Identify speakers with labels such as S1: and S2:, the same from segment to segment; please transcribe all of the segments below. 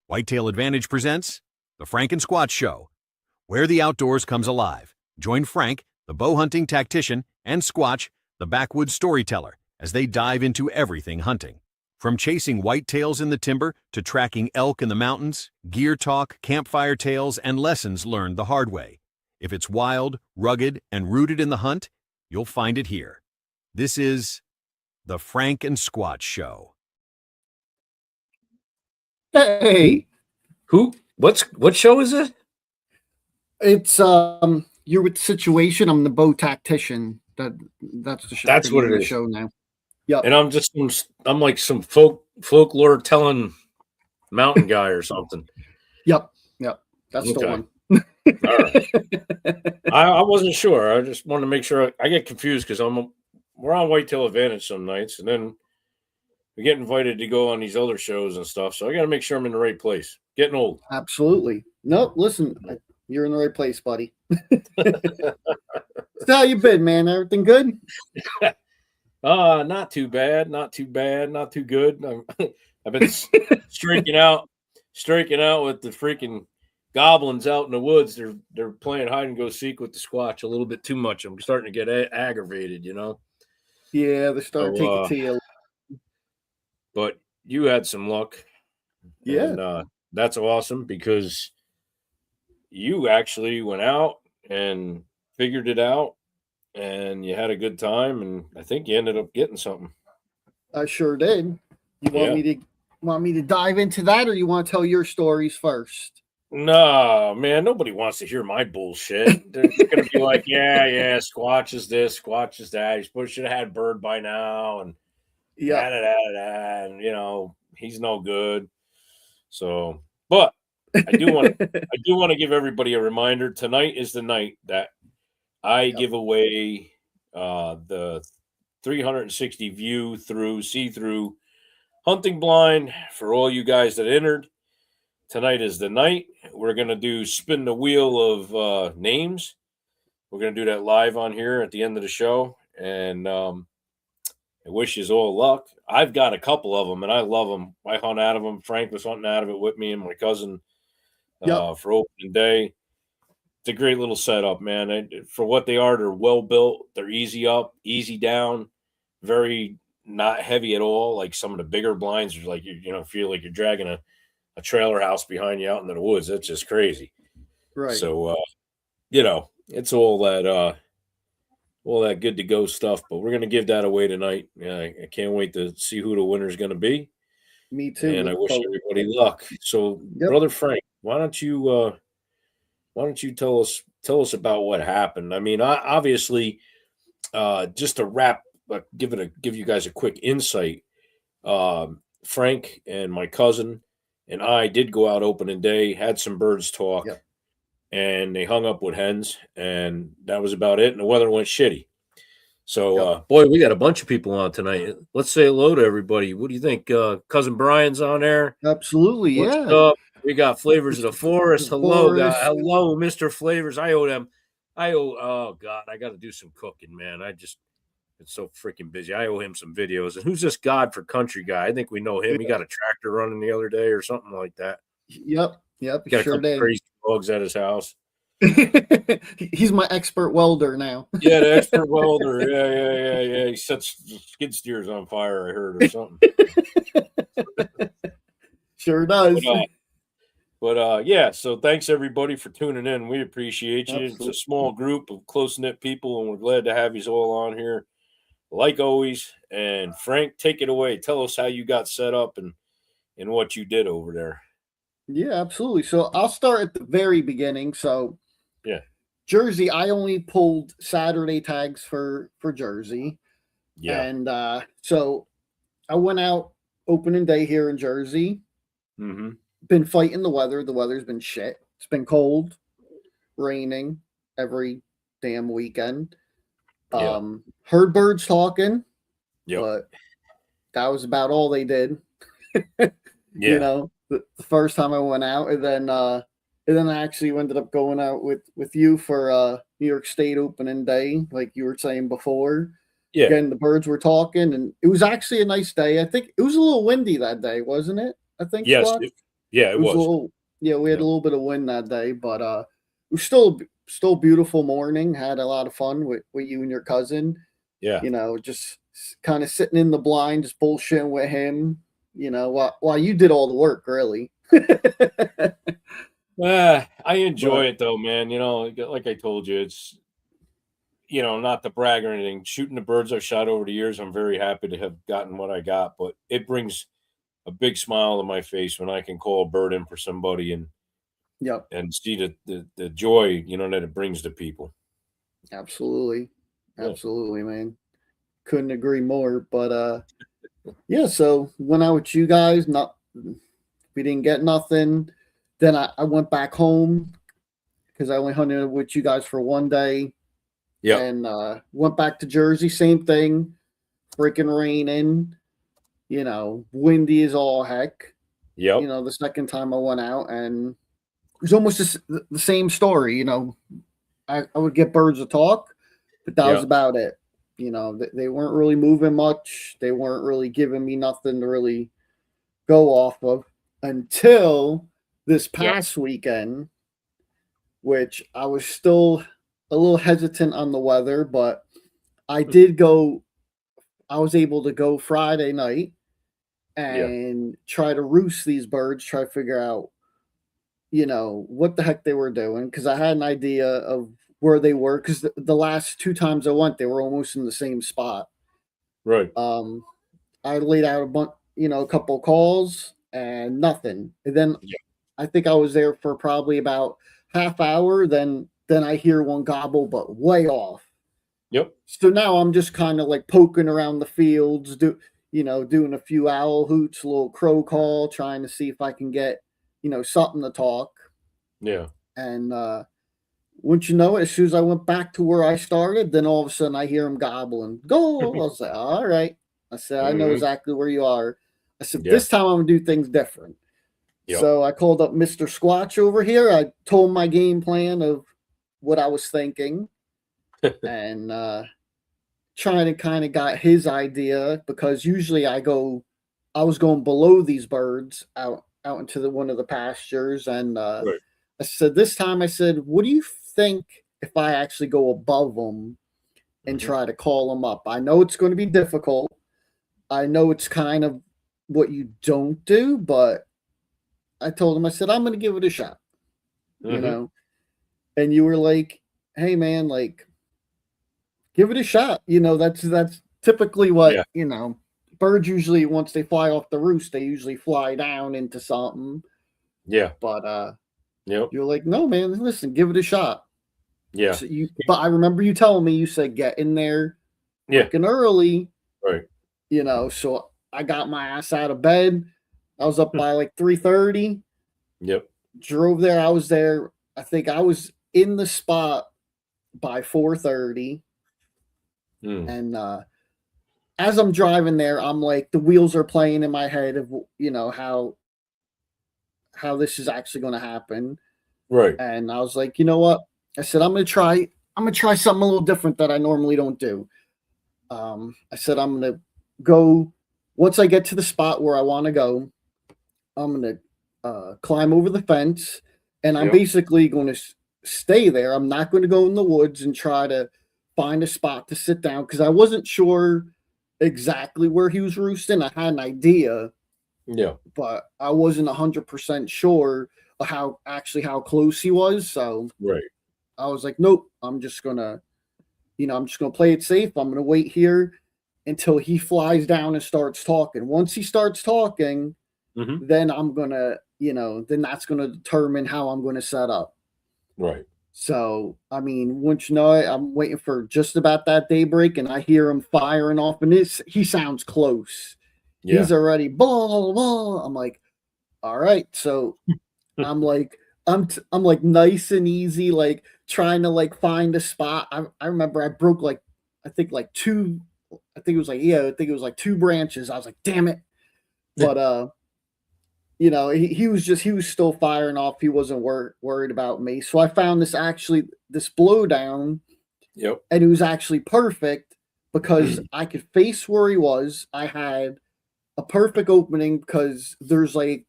S1: Whitetail Advantage presents the Frank and Squatch Show, where the outdoors comes alive. Join Frank, the bow hunting tactician, and Squatch, the backwoods storyteller, as they dive into everything hunting. From chasing whitetails in the timber to tracking elk in the mountains, gear talk, campfire tales, and lessons learned the hard way. If it's wild, rugged, and rooted in the hunt, you'll find it here. This is the Frank and Squatch Show.
S2: Hey,
S3: What show is it?
S2: it's you're with Situation. I'm the bow tactician. That's the show.
S3: That's what it
S2: the
S3: is.
S2: show now. Yeah,
S3: And I'm like some folklore telling mountain guy or something.
S2: Yep. That's
S3: Okay.
S2: the one.
S3: All right. I wasn't sure. I just wanted to make sure. I get confused because we're on Whitetail Advantage some nights, and then we get invited to go on these other shows and stuff. So I got to make sure I'm in the right place. Getting old.
S2: Absolutely. No, listen, you're in the right place, buddy. So how you been, man? Everything good?
S3: Not too bad. Not too good. I've been striking out with the freaking goblins out in the woods. They're playing hide and go seek with the Squatch a little bit too much. I'm starting to get aggravated,
S2: Yeah, they're starting to take it to you.
S3: But you had some luck.
S2: Yeah.
S3: And that's awesome because you actually went out and figured it out and you had a good time, and I think you ended up getting something.
S2: I sure did. You want me to dive into that, or you want to tell your stories first?
S3: No, man, nobody wants to hear my bullshit. They're going to be like, yeah, Squatch is this, Squatch is that. He should have had Bird by now, and and he's no good. So, but I do want to give everybody a reminder. Tonight is the night that I give away the 360 view through see-through hunting blind for all you guys that entered. Tonight is the night. We're going to do spin the wheel of names. We're going to do that live on here at the end of the show. And I wish you all luck. I've got a couple of them, and I love them. I hunt out of them. Frank was hunting out of it with me and my cousin for opening day. It's a great little setup, man. For what they are, they're well built. They're easy up, easy down, very not heavy at all. Like some of the bigger blinds are like, feel like you're dragging a trailer house behind you out into the woods. That's just crazy.
S2: Right.
S3: So, it's all that good to go stuff, but we're going to give that away tonight. I can't wait to see who the winner is going to be.
S2: Me too.
S3: And I wish everybody luck. So, Brother Frank, why don't you tell us about what happened? I mean, obviously, just to wrap, give you guys a quick insight. Frank and my cousin and I did go out opening day, had some birds talk, and they hung up with hens, and that was about it. And the weather went shitty. So, boy, we got a bunch of people on tonight. Let's say hello to everybody. What do you think? Cousin Brian's on there.
S2: Absolutely,
S3: What's up? We got Flavors of the Forest. Hello, Mr. Flavors. Oh God, I got to do some cooking, man. It's so freaking busy. I owe him some videos. And who's this God for Country guy? I think we know him. He got a tractor running the other day or something like that.
S2: Yep.
S3: He got a couple crazy dogs at his house.
S2: He's my expert welder now.
S3: Yeah, the expert welder. Yeah. He sets skid steers on fire, I heard, or something.
S2: Sure does.
S3: So thanks everybody for tuning in. We appreciate you. Absolutely. It's a small group of close-knit people, and we're glad to have you all on here, like always. And Frank, take it away. Tell us how you got set up and what you did over there.
S2: Yeah, absolutely. So I'll start at the very beginning. So Jersey, I only pulled Saturday tags for Jersey. Yeah. And so I went out opening day here in Jersey.
S3: Mm-hmm.
S2: Been fighting the weather. The weather's been shit. It's been cold, raining every damn weekend. Heard birds talking, but that was about all they did. The first time I went out, and then I actually ended up going out with you for New York State opening day, like you were saying before. Yeah. Again, the birds were talking, and it was actually a nice day. I think it was a little windy that day, wasn't it? I think.
S3: Yes. Yeah, it was.
S2: A little, we had a little bit of wind that day, but it was still beautiful morning. Had a lot of fun with you and your cousin.
S3: Yeah.
S2: Just kind of sitting in the blind, just bullshitting with him, while you did all the work, really.
S3: I enjoy it though, man. Like I told you, it's, not to brag or anything. Shooting the birds I've shot over the years, I'm very happy to have gotten what I got, but it brings a big smile to my face when I can call a bird in for somebody and see the joy, that it brings to people.
S2: Absolutely. Absolutely, man. Couldn't agree more. But so went out with you guys, we didn't get nothing. Then I went back home because I only hunted with you guys for one day.
S3: Yeah.
S2: And went back to Jersey, same thing. Freaking raining, windy as all heck.
S3: Yep.
S2: The second time I went out, and it was almost the same story. I would get birds to talk, but that was about it. They weren't really moving much. They weren't really giving me nothing to really go off of until this past weekend, which I was still a little hesitant on the weather, but I did go. I was able to go Friday night and try to roost these birds, try to figure out, what the heck they were doing. Cause I had an idea of where they were. Cause the last 2 times I went, they were almost in the same spot.
S3: Right.
S2: I laid out a couple calls and nothing. And then I think I was there for probably about half hour. Then I hear one gobble, but way off.
S3: Yep.
S2: So now I'm just kind of like poking around the fields, doing a few owl hoots, a little crow call, trying to see if I can get, something to talk.
S3: Yeah.
S2: And wouldn't you know it, as soon as I went back to where I started, then all of a sudden I hear him gobbling. Go! I was like, all right. I said, I know exactly where you are. I said, this time I'm gonna do things different. Yep. So I called up Mr. Squatch over here. I told him my game plan of what I was thinking. And trying to kind of got his idea, because usually I was going below these birds out into one of the pastures, and I said this time, I said, what do you think if I actually go above them and try to call them up? I know it's going to be difficult. I know it's kind of what you don't do, but I told him, I said, I'm going to give it a shot, and you were like, hey man, like, give it a shot. That's typically what, birds usually, once they fly off the roost, they usually fly down into something.
S3: Yeah.
S2: But you're like, no, man, listen, give it a shot.
S3: Yeah.
S2: So but I remember you telling me, you said, get in there freaking early.
S3: Right.
S2: So I got my ass out of bed. I was up by like 3:30.
S3: Yep.
S2: Drove there. I was there. I think I was in the spot by 4:30. And as I'm driving there, I'm like, the wheels are playing in my head of, how this is actually going to happen.
S3: Right.
S2: And I was like, you know what? I said, I'm going to try something a little different that I normally don't do. I said, I'm going to go, once I get to the spot where I want to go, I'm going to climb over the fence, and I'm basically going to stay there. I'm not going to go in the woods and try to find a spot to sit down, because I wasn't sure exactly where he was roosting. I had an idea, but I wasn't 100% sure of how close he was. So I was like, nope, I'm just gonna play it safe. I'm gonna wait here until he flies down and starts talking. Once he starts talking, then I'm gonna, then that's gonna determine how I'm gonna set up.
S3: Right.
S2: So, I mean, once you know it, I'm waiting for just about that daybreak, and I hear him firing off, and he sounds close. Yeah. He's already blah, blah, blah. I'm like, all right. So I'm like, I'm like nice and easy, like trying to like find a spot. I remember I broke I think it was like 2 branches. I was like, damn it. But he was still firing off. He wasn't worried about me. So I found this blowdown.
S3: Yep.
S2: And it was actually perfect because I could face where he was. I had a perfect opening because there's a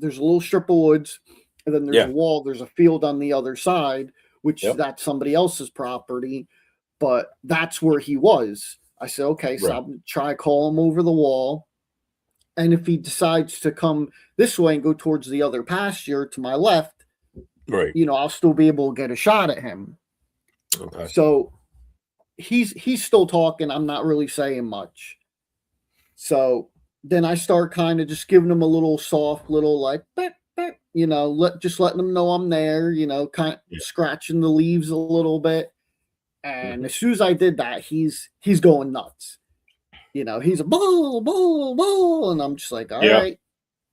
S2: little strip of woods, and then there's a wall, there's a field on the other side, which that's somebody else's property, but that's where he was. I said, okay, so I'll try to call him over the wall. And if he decides to come this way and go towards the other pasture to my left, I'll still be able to get a shot at him.
S3: Okay.
S2: So he's still talking. I'm not really saying much. So then I start kind of just giving him a little soft little like, just letting him know I'm there, kind of scratching the leaves a little bit. And as soon as I did that, he's going nuts. He's a bull, bull, bull. And I'm just like, all right.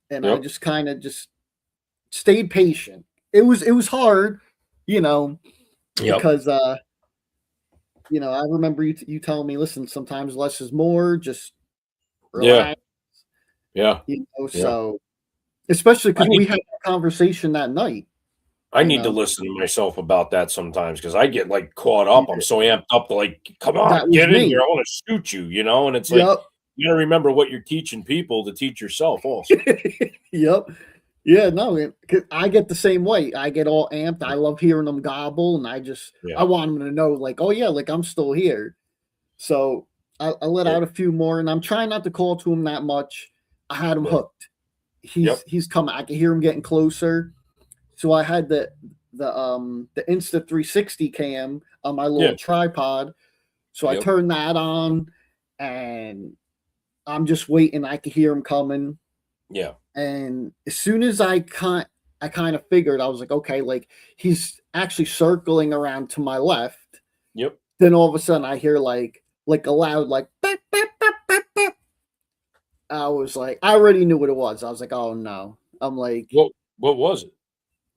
S2: And I just kind of just stayed patient. It was hard, because, I remember you telling me, listen, sometimes less is more, just relax.
S3: Yeah.
S2: So especially because we had a conversation that night.
S3: I need to listen to myself about that sometimes because I get like caught up. I'm so amped up to like, come on, get in here. I want to shoot you, and it's like, you got to remember what you're teaching people to teach yourself also.
S2: Yep. Yeah, no, I get the same way. I get all amped. I love hearing them gobble, and I want them to know, like, oh yeah, like I'm still here. So I let out a few more, and I'm trying not to call to him that much. I had him hooked. He's coming. I can hear him getting closer. So I had the Insta 360 cam on my little tripod. So I turned that on, and I'm just waiting. I could hear him coming.
S3: Yeah.
S2: And as soon as I kind of figured, I was like, okay, like he's actually circling around to my left.
S3: Yep.
S2: Then all of a sudden I hear like a loud like beep, beep, beep, beep, beep. I was like, I already knew what it was. I was like, oh no. I'm like,
S3: what was it?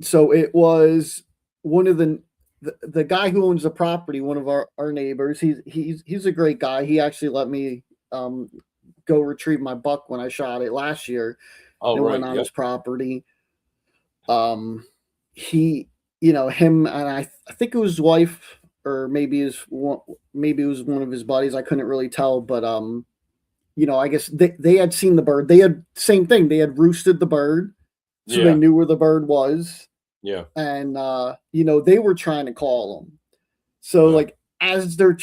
S2: So it was one of the guy who owns the property, one of our neighbors. He's a great guy. He actually let me go retrieve my buck when I shot it last year.
S3: Oh,
S2: went on his property. He, him and I think it was his wife, or maybe it was one of his buddies. I couldn't really tell, but I guess they had seen the bird. They had same thing. They had roosted the bird. So they knew where the bird was.
S3: Yeah.
S2: And, they were trying to call him. So like, as they're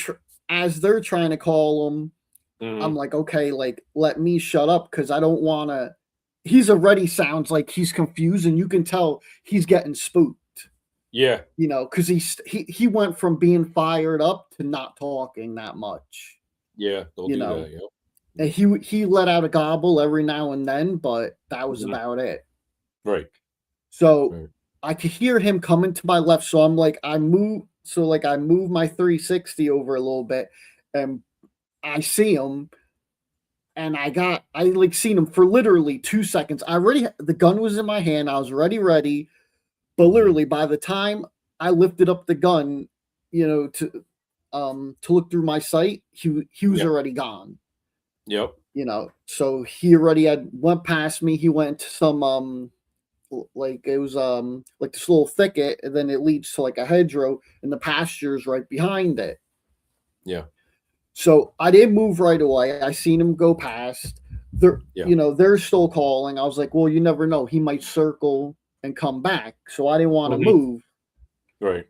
S2: trying to call him, I'm like, okay, like, let me shut up. Cause I don't want to, he's already sounds like he's confused, and you can tell he's getting spooked.
S3: Yeah.
S2: Cause he went from being fired up to not talking that much.
S3: Yeah. They'll do that. Yep.
S2: And he let out a gobble every now and then, but that was about it.
S3: Right.
S2: So I could hear him coming to my left. So I'm like, I move my 360 over a little bit, and I see him, and I seen him for literally 2 seconds. The gun was in my hand. I was ready. But literally by the time I lifted up the gun, to look through my sight, he was already gone.
S3: Yep.
S2: So he already went past me. He went to some, like it was like this little thicket, and then it leads to like a hedgerow, and the pasture's right behind it.
S3: Yeah.
S2: So I didn't move right away. I seen him go past. They're still calling. I was like, well, you never know. He might circle and come back. So I didn't want to move.
S3: Right.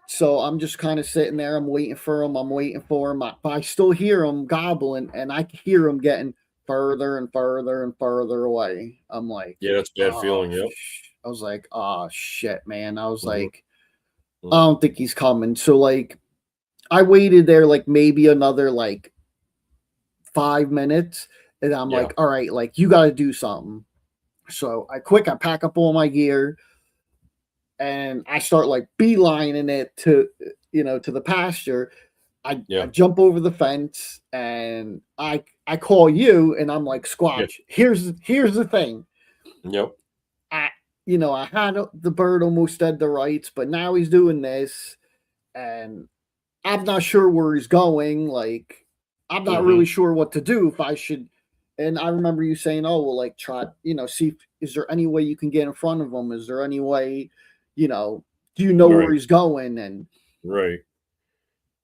S2: So I'm just kind of sitting there. I'm waiting for him. But I still hear him gobbling, and I can hear him getting further and further and further away. I'm like,
S3: yeah, that's a bad feeling. Yep.
S2: I was like, oh shit, man. I was like, I don't think he's coming. So like, I waited there like maybe another like 5 minutes, and I'm like, all right, like you got to do something. So I pack up all my gear, and I start like beelining it to the pasture. I jump over the fence, and I call you, and I'm like, Squatch, here's the thing.
S3: Yep.
S2: I had the bird almost dead to rights, but now he's doing this, and I'm not sure where he's going. Like, I'm not really sure what to do, if I should. And I remember you saying, oh, well, like, try, see, is there any way you can get in front of him? Is there any way, do you know where he's going? And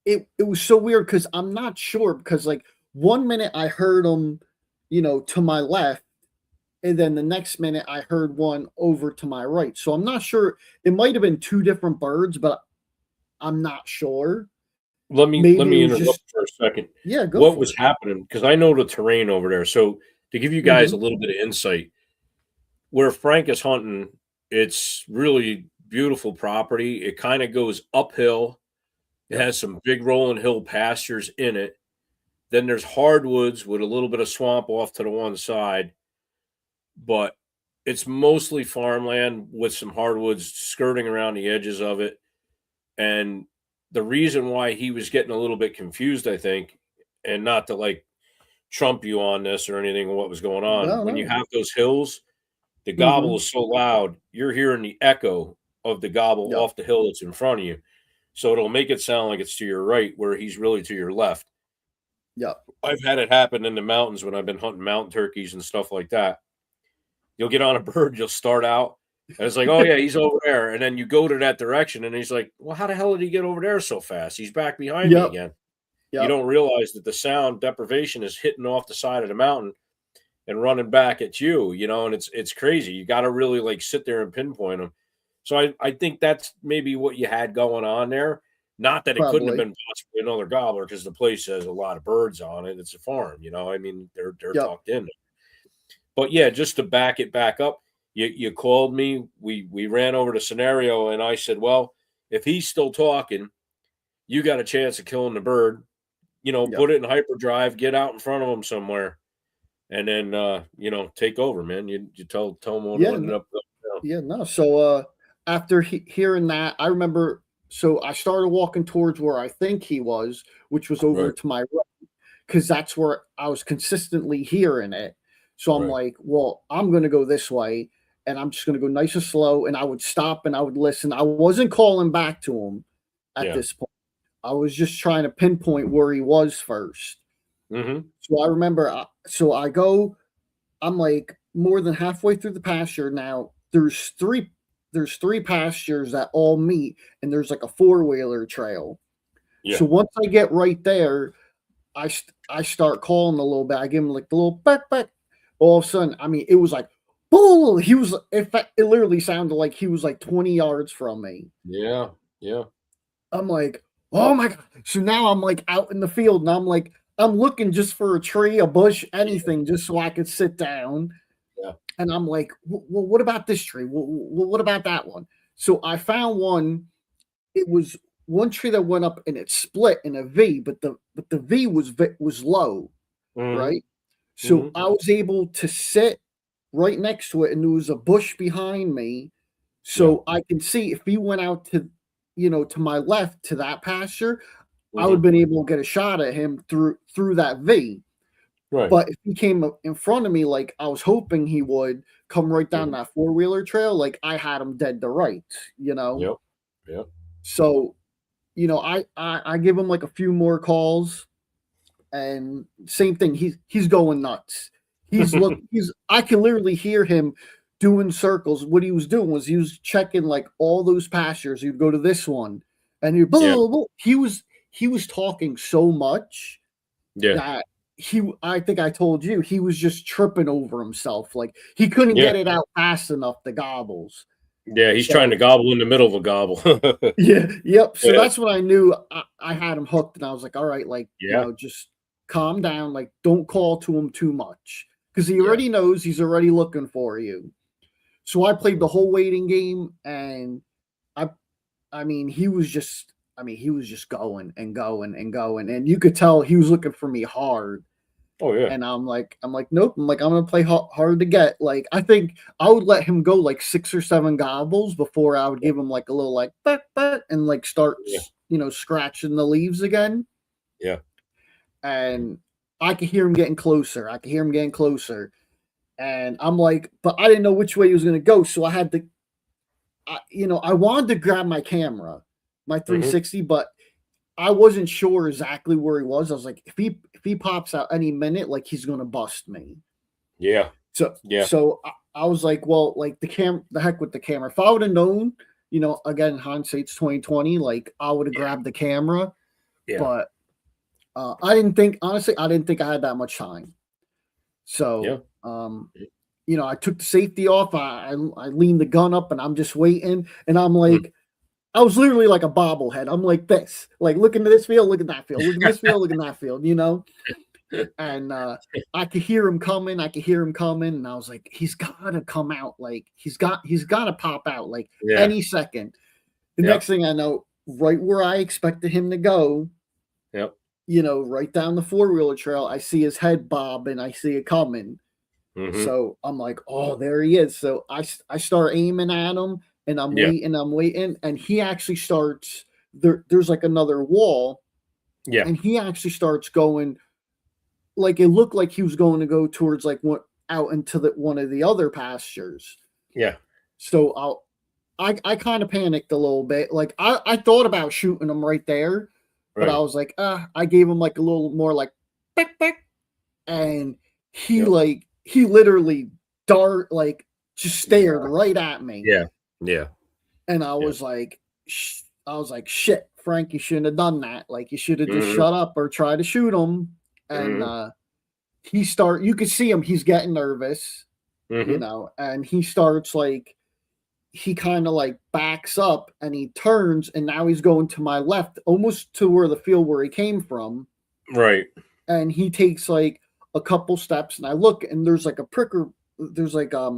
S2: it was so weird, because I'm not sure, because like 1 minute I heard him to my left. And then the next minute I heard one over to my right. So I'm not sure. It might have been two different birds, but I'm not sure.
S3: Let me interrupt for a second.
S2: Yeah, go
S3: What
S2: for
S3: was
S2: it.
S3: happening? Because I know the terrain over there. So to give you guys a little bit of insight, where Frank is hunting, it's really beautiful property. It kind of goes uphill. It has some big rolling hill pastures in it. Then there's hardwoods with a little bit of swamp off to the one side, but it's mostly farmland with some hardwoods skirting around the edges of it. And the reason why he was getting a little bit confused, I think, and not to like trump you on this or anything, what was going on, when you have those hills, the gobble is so loud, you're hearing the echo of the gobble off the hill that's in front of you. So it'll make it sound like it's to your right, where he's really to your left.
S2: Yeah.
S3: I've had it happen in the mountains when I've been hunting mountain turkeys and stuff like that. You'll get on a bird, you'll start out, and it's like, oh, yeah, he's over there. And then you go to that direction, and he's like, well, how the hell did he get over there so fast? He's back behind me again. Yep. You don't realize that the sound deprivation is hitting off the side of the mountain and running back at you, and it's crazy. You got to really like sit there and pinpoint them. So I think that's maybe what you had going on there. Not that it couldn't have been possibly another gobbler, because the place has a lot of birds on it. It's a farm, I mean, they're tucked in there. But yeah, just to back it back up, you called me. We ran over the scenario, and I said, well, if he's still talking, you got a chance of killing the bird. Put it in hyperdrive, get out in front of him somewhere, and then take over, man. You tell him what ended up.
S2: Yeah, no. So after hearing that, I remember. So I started walking towards where I think he was, which was over to my right, because that's where I was consistently hearing it. So I'm like, well, I'm going to go this way, and I'm just going to go nice and slow. And I would stop and I would listen. I wasn't calling back to him at this point. I was just trying to pinpoint where he was first. So I remember, I'm like more than halfway through the pasture now. There's three pastures that all meet, and there's like a 4-wheeler trail. So once I get right there, I start calling a little bit. I give him like the little back. All of a sudden, I mean, it was like, boom! It literally sounded like he was like 20 yards from me.
S3: Yeah.
S2: I'm like, oh my God. So now I'm like out in the field, and I'm looking just for a tree, a bush, anything, just so I could sit down.
S3: Yeah.
S2: And I'm like, well, what about this tree? What about that one? So I found one. It was one tree that went up and it split in a V, but the V was low, right? So I was able to sit right next to it, and there was a bush behind me, so I can see if he went out to, to my left to that pasture, I would have been able to get a shot at him through that V.
S3: Right.
S2: But if he came in front of me, like I was hoping he would come right down that 4-wheeler trail, like I had him dead to right,
S3: Yep.
S2: So, I give him like a few more calls, and same thing. He's going nuts. I can literally hear him doing circles. What he was doing was he was checking like all those pastures. He'd go to this one, and he was talking so much that I think I told you, he was just tripping over himself. Like he couldn't get it out fast enough, the gobbles.
S3: Yeah, he's trying to gobble in the middle of a gobble.
S2: Yep. So that's when I knew I had him hooked, and I was like, all right, like, just calm down. Like, don't call to him too much, because he already knows he's already looking for you. So I played the whole waiting game, and I mean, he was just going and going and going, and you could tell he was looking for me hard.
S3: Oh yeah.
S2: And I'm like, nope. I'm like, I'm gonna play hard to get. Like, I think I would let him go like 6 or 7 gobbles before I would give him like a little like but and like start scratching the leaves again.
S3: Yeah.
S2: And I could hear him getting closer. And I'm like, but I didn't know which way he was gonna go, so I had to, I wanted to grab my camera, my 360, but I wasn't sure exactly where he was. I was like, if he pops out any minute, like he's gonna bust me.
S3: Yeah.
S2: So I was like, well, like the heck with the camera. If I would have known, again, hindsight's 2020, like I would have grabbed the camera. Yeah. But I didn't think I had that much time. So, I took the safety off. I leaned the gun up and I'm just waiting. And I'm like, I was literally like a bobblehead. I'm like this, like looking to this field, look at that field, look at this field, look at that field, And I could hear him coming. And I was like, he's got to come out. Like he's got to pop out like any second. The next thing I know, right where I expected him to go, right down the 4-wheeler trail, I see his head bob and I see it coming. So I'm like, oh, there he is. So I start aiming at him and I'm waiting. And he actually starts, there's like another wall. Yeah. And he actually starts going, like it looked like he was going to go towards like out into one of the other pastures. Yeah. So I kind of panicked a little bit. Like I thought about shooting him right there, but I was like, I gave him like a little more like, beck, beck, and he he literally just stared right at me. Yeah. Yeah. And I was like, shit, Frank, you shouldn't have done that. Like you should have just shut up or try to shoot him. And you could see him, he's getting nervous, and he starts like, he kind of like backs up and he turns and now he's going to my left, almost to where the field where he came from. Right. And he takes like a couple steps and I look and there's like a pricker, there's like a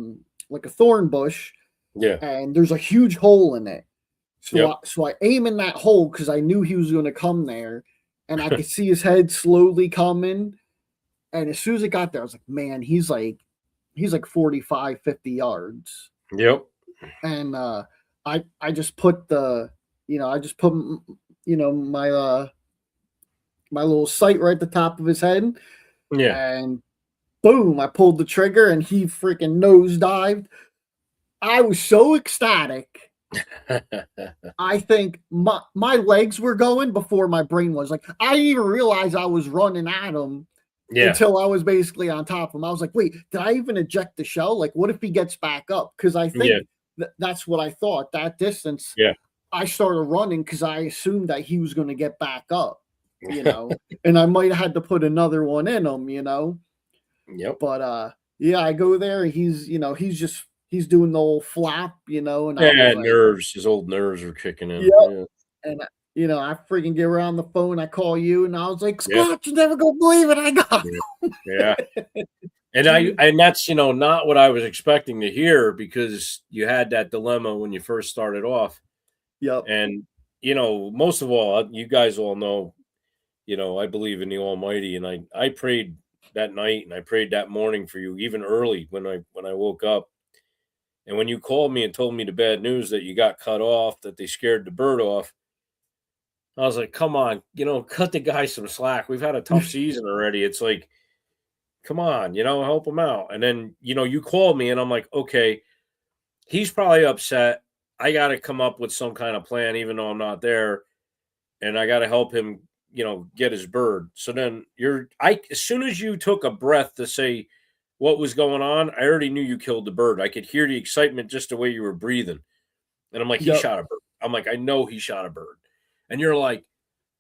S2: thorn bush. Yeah. And there's a huge hole in it. So I aim in that hole because I knew he was going to come there and I could see his head slowly coming. And as soon as it got there, I was like, man, he's like 45, 50 yards. Yep. And I just put my little sight right at the top of his head. Yeah. And boom, I pulled the trigger and he freaking nosedived. I was so ecstatic. I think my legs were going before my brain was. Like, I didn't even realize I was running at him until I was basically on top of him. I was like, wait, did I even eject the shell? Like, what if he gets back up? Because I think that's what I thought. That distance, I started running because I assumed that he was going to get back up, and I might have had to put another one in him, Yep. But I go there. He's doing the old flap, and
S3: nerves. His old nerves are kicking in.
S2: Yep. Yeah. And I freaking get around the phone. I call you, and I was like, Squatch, you're never gonna believe it. I got him.
S3: Yeah. And that's not what I was expecting to hear, because you had that dilemma when you first started off. Yep. And most of all, you guys all know, I believe in the Almighty, and I prayed that night and I prayed that morning for you, even early when I woke up. And when you called me and told me the bad news that you got cut off, that they scared the bird off, I was like, come on, cut the guy some slack. We've had a tough season already. It's like, come on, help him out. And then, you called me and I'm like, okay, he's probably upset. I got to come up with some kind of plan, even though I'm not there. And I got to help him, get his bird. So then as soon as you took a breath to say what was going on, I already knew you killed the bird. I could hear the excitement just the way you were breathing. And I'm like, he shot a bird. I'm like, I know he shot a bird. And you're like,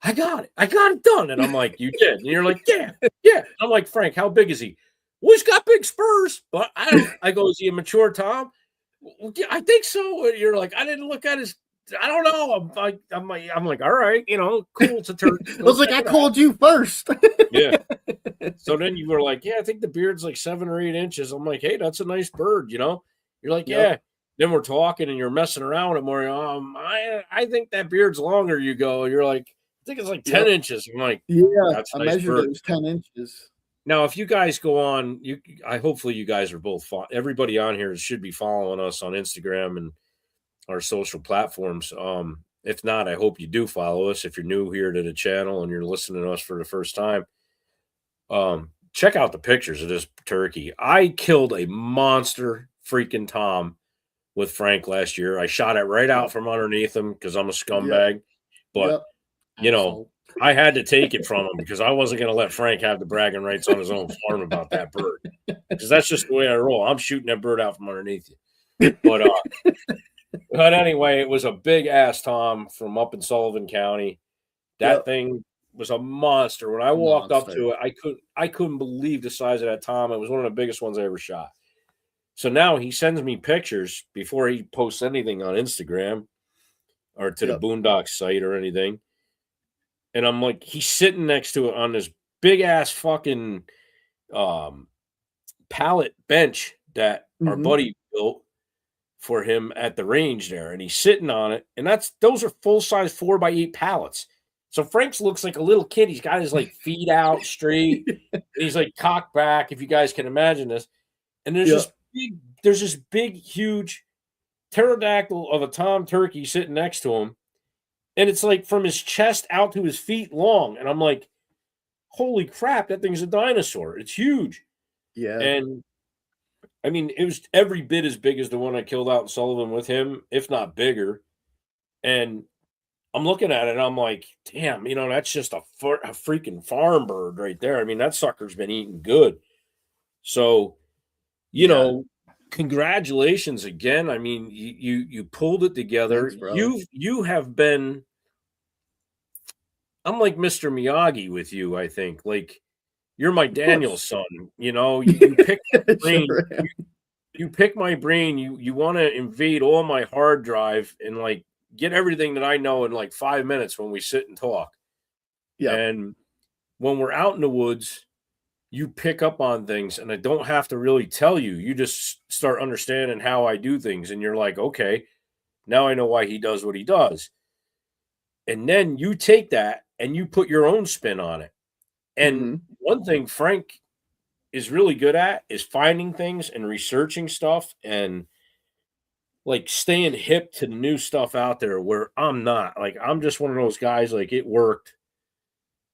S3: I got it done. And I'm like, you did. And you're like, yeah. I'm like, Frank, how big is he? Well, he's got big spurs, but I go, is he a mature Tom? Well, yeah, I think so. And you're like, I didn't look at his, I don't know. I'm like, all right, cool. It's a turn.
S2: I was like, I called you first.
S3: Yeah. So then you were like, yeah, I think the beard's like 7 or 8 inches. I'm like, hey, that's a nice bird, You're like, yeah. Then we're talking and you're messing around with more. I think that beard's longer. You go, you're like, I think it's like 10 inches. I'm like,
S2: yeah, that's a nice measured bird. It was 10 inches.
S3: Now, if you guys go on, hopefully you guys are both. Everybody on here should be following us on Instagram and our social platforms. If not, I hope you do follow us. If you're new here to the channel and you're listening to us for the first time, check out the pictures of this turkey. I killed a monster freaking Tom with Frank last year. I shot it right out from underneath him because I'm a scumbag. But, I had to take it from him because I wasn't going to let Frank have the bragging rights on his own farm about that bird. Because that's just the way I roll. I'm shooting that bird out from underneath you. But anyway, it was a big ass Tom from up in Sullivan County. That thing was a monster. When I walked up to it, I couldn't believe the size of that tom. It was one of the biggest ones I ever shot. So now he sends me pictures before he posts anything on Instagram or to the Boondocks site or anything. And I'm like, he's sitting next to it on this big ass fucking pallet bench that our buddy built for him at the range there. And he's sitting on it. And those are full size 4x8 pallets. So Frank's looks like a little kid. He's got his like feet out straight. And he's like cocked back, if you guys can imagine this. And there's this big, huge pterodactyl of a tom turkey sitting next to him. And it's like from his chest out to his feet long. And I'm like, holy crap, that thing's a dinosaur. It's huge.
S2: Yeah.
S3: And I mean, it was every bit as big as the one I killed out in Sullivan with him, if not bigger. And I'm looking at it and I'm like, damn, that's just a freaking farm bird right there. I mean, that sucker's been eating good. So, congratulations again. I mean, you pulled it together. Thanks, you have been. I'm like Mr. Miyagi with you. I think like you're my Daniel son. You pick my brain. You pick my brain. You want to invade all my hard drive and like get everything that I know in like 5 minutes when we sit and talk. Yeah. And when we're out in the woods, you pick up on things and I don't have to really tell you. You just start understanding how I do things. And you're like, okay, now I know why he does what he does. And then you take that and you put your own spin on it. And one thing Frank is really good at is finding things and researching stuff and like staying hip to the new stuff out there where I'm not. Like, I'm just one of those guys, like, it worked.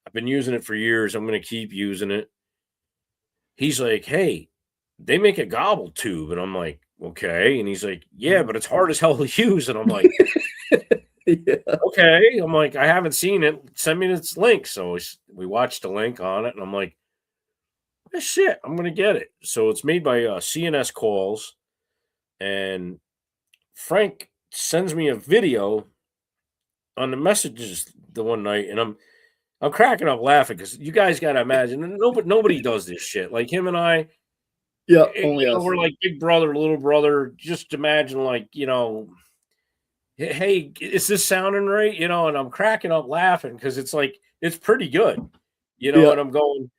S3: I've been using it for years. I'm going to keep using it. He's like, hey, they make a gobble tube. And I'm like, okay. And he's like, yeah, but it's hard as hell to use. And I'm like, okay. I'm like, I haven't seen it. Send me this link. So we watched the link on it. And I'm like, oh, shit, I'm going to get it. So it's made by CNS Calls. And Frank sends me a video on the messages the one night. And I'm cracking up laughing because you guys got to imagine nobody does this shit. Like him and I, only us. We're like big brother, little brother. Just imagine like, hey, is this sounding right? And I'm cracking up laughing because it's like, it's pretty good, and I'm going,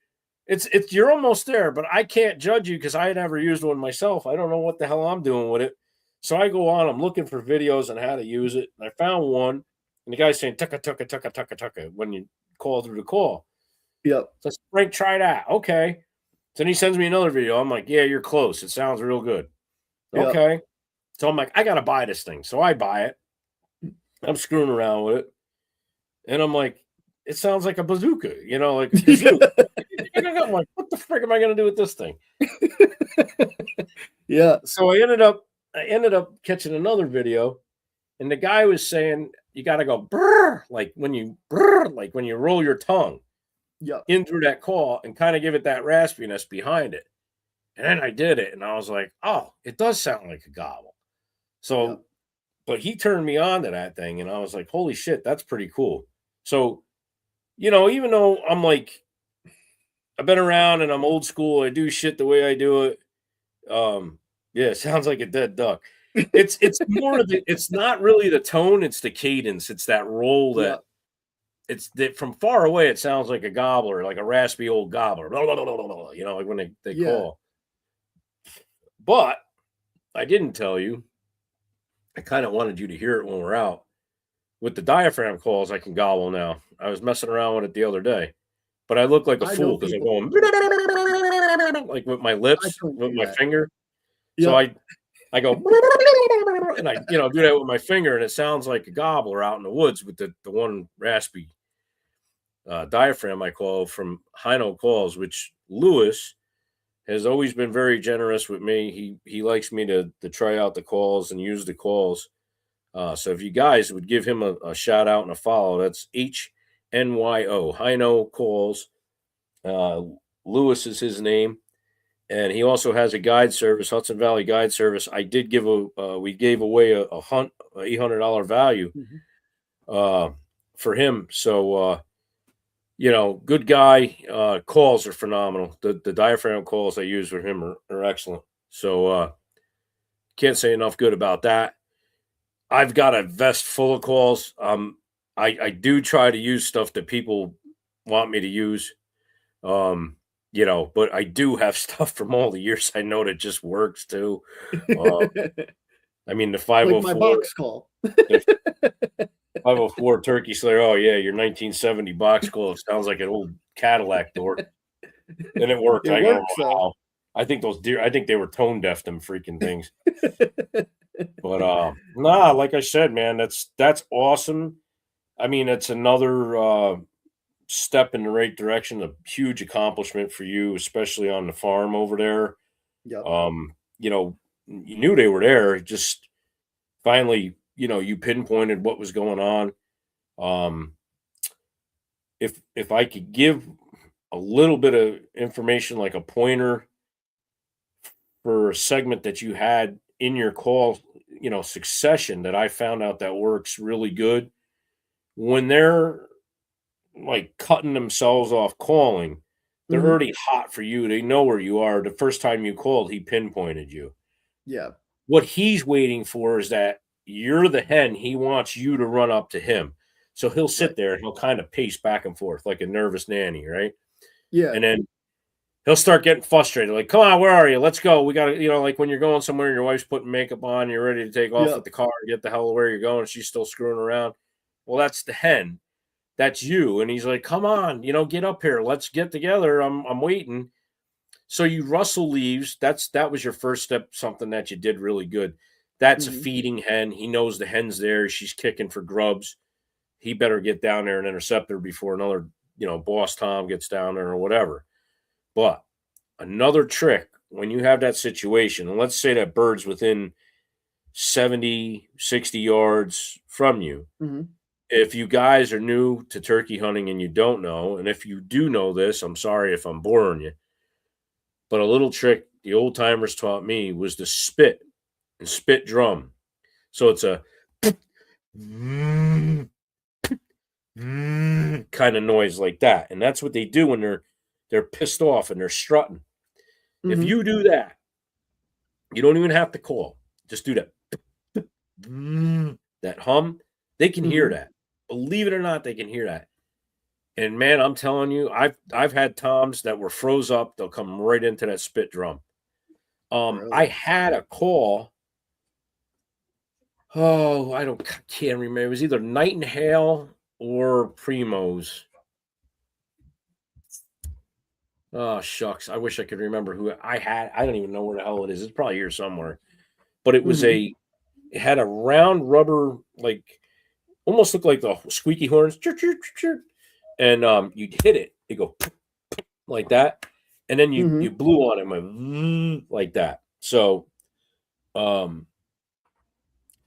S3: it's you're almost there, but I can't judge you because I never used one myself. I don't know what the hell I'm doing with it. So I go on, I'm looking for videos on how to use it. And I found one and the guy's saying, tucka, tucka, tucka, tucka, tucka, when you call through the call.
S2: Yep.
S3: So Frank, try that. Okay. So then he sends me another video. I'm like, yeah, you're close. It sounds real good. Yep. Okay. So I'm like, I got to buy this thing. So I buy it. I'm screwing around with it. And I'm like, it sounds like a bazooka, like a bazooka. I'm like, what the frick am I going to do with this thing?
S2: Yeah.
S3: So I ended up catching another video. And the guy was saying, you got to go brrr, like when you roll your tongue in through that call and kind of give it that raspiness behind it. And then I did it and I was like, oh, it does sound like a gobble. So, but he turned me on to that thing and I was like, holy shit, that's pretty cool. So, even though I'm like, I've been around and I'm old school, I do shit the way I do it. It sounds like a dead duck. It's more of it's not really the tone, it's the cadence. It's that roll that it's that from far away, it sounds like a gobbler, like a raspy old gobbler, blah, blah, blah, blah, blah, like when they call. But I didn't tell you, I kind of wanted you to hear it when we're out. With the diaphragm calls, I can gobble now. I was messing around with it the other day, but I look like a fool because I'm going like with my lips, with my finger. So I go and I do that with my finger and it sounds like a gobbler out in the woods with the one raspy diaphragm I call from Hino Calls, which Lewis has always been very generous with me. He likes me to try out the calls and use the calls. So if you guys would give him a shout out and a follow, that's HNYO, Hino Calls. Lewis is his name. And he also has a guide service, Hudson Valley Guide Service. I did we gave away a hunt, $800 value for him. So good guy. Calls are phenomenal. The diaphragm calls I use with him are excellent. So can't say enough good about that. I've got a vest full of calls. I do try to use stuff that people want me to use. But I do have stuff from all the years I know that just works too. I mean, the 504,
S2: like my box call.
S3: the 504 Turkey Slayer. Oh yeah, your 1970 box call sounds like an old Cadillac door, and it worked.
S2: It works,
S3: wow. I think those deer. I think they were tone deaf. Them freaking things. But like I said, man, that's awesome. I mean, it's another step in the right direction. A huge accomplishment for you, especially on the farm over there.
S2: Yep.
S3: You knew they were there. Just finally, you pinpointed what was going on. If I could give a little bit of information, like a pointer for a segment that you had in your call, succession, that I found out that works really good when they're like cutting themselves off calling. They're already hot for you. They know where you are. The first time you called, he pinpointed you.
S2: Yeah.
S3: What he's waiting for is that you're the hen. He wants you to run up to him. So he'll sit there and he'll kind of pace back and forth like a nervous nanny, right?
S2: Yeah.
S3: And then he'll start getting frustrated. Like, come on, where are you? Let's go. We got to, like when you're going somewhere and your wife's putting makeup on, you're ready to take off with the car and get the hell where you're going. She's still screwing around. Well, that's the hen. That's you. And he's like, come on, get up here. Let's get together. I'm waiting. So you rustle leaves. That was your first step, something that you did really good. That's a feeding hen. He knows the hen's there. She's kicking for grubs. He better get down there and intercept her before another, boss Tom gets down there or whatever. But another trick, when you have that situation, and let's say that bird's within 70, 60 yards from you, if you guys are new to turkey hunting and you don't know, and if you do know this, I'm sorry if I'm boring you, but a little trick the old timers taught me was to spit and spit drum. So it's a kind of noise like that. And that's what they do when they're pissed off and they're strutting. If you do that, you don't even have to call. Just do that. That hum. They can hear that. Believe it or not, they can hear that. And man, I'm telling you, I've had toms that were froze up. They'll come right into that spit drum. Really? I had a call. Oh, can't remember. It was either Nightingale or Primos. Oh, shucks. I wish I could remember who I had. I don't even know where the hell it is. It's probably here somewhere. But it was it had a round rubber, like almost looked like the squeaky horns. And you'd hit it. It'd go like that. And then you blew on it, went like that. So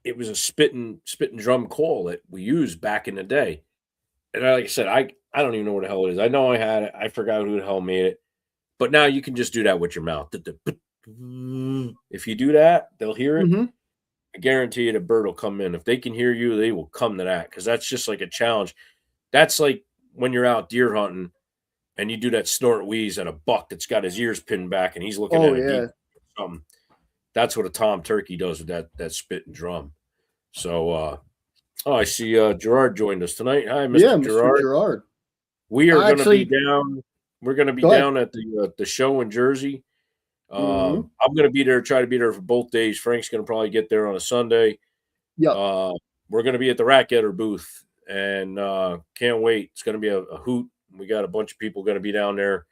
S3: it was a spitting drum call that we used back in the day. And like I said, I don't even know what the hell it is. I know I had it. I forgot who the hell made it. But now you can just do that with your mouth. If you do that, they'll hear it. I guarantee you the bird will come in. If they can hear you, they will come to that, because that's just like a challenge. That's like when you're out deer hunting and you do that snort wheeze at a buck that's got his ears pinned back and he's looking at a something. That's what a tom turkey does with that spit and drum. So, I see Gerard joined us tonight. Hi, Mr.
S2: Gerard.
S3: We are going to be down. We're going to be down at the show in Jersey. I'm going to be there, try to be there for both days. Frank's going to probably get there on a Sunday.
S2: Yeah.
S3: We're going to be at the Rat Getter booth, and can't wait. It's going to be a hoot. We got a bunch of people going to be down there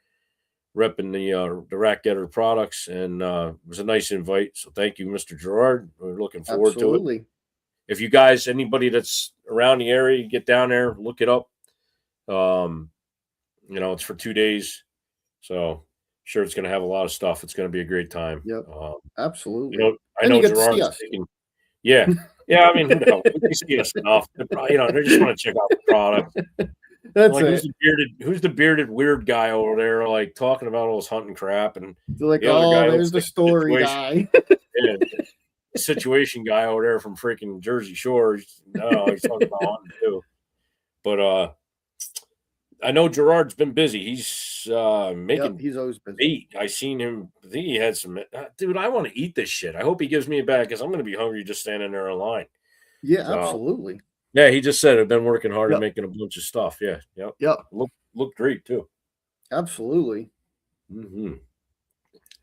S3: repping the Rat Getter products, and it was a nice invite. So thank you, Mr. Gerard. We're looking forward to it. If you guys, anybody that's around the area, get down there, look it up. It's for 2 days, so sure it's going to have a lot of stuff. It's going to be a great time.
S2: Yep, absolutely.
S3: I know Gerard's taking. Yeah. I mean, they see us enough. They just want to check out the product.
S2: That's
S3: like,
S2: it.
S3: Who's the bearded weird guy over there, like talking about all this hunting crap? And
S2: they're like, there's the story guy.
S3: Situation guy over there from freaking Jersey Shore. No, he's talking about hunting too. But I know Gerard's been busy. He's making
S2: he's always busy.
S3: meat. I seen him. I think he had some. Dude, I want to eat this shit. I hope he gives me a bag because I'm going to be hungry just standing there in line.
S2: Yeah, so, absolutely.
S3: Yeah, he just said I've been working hard and making a bunch of stuff. Yeah,
S2: yep.
S3: Look great too.
S2: Absolutely.
S3: Mm-hmm.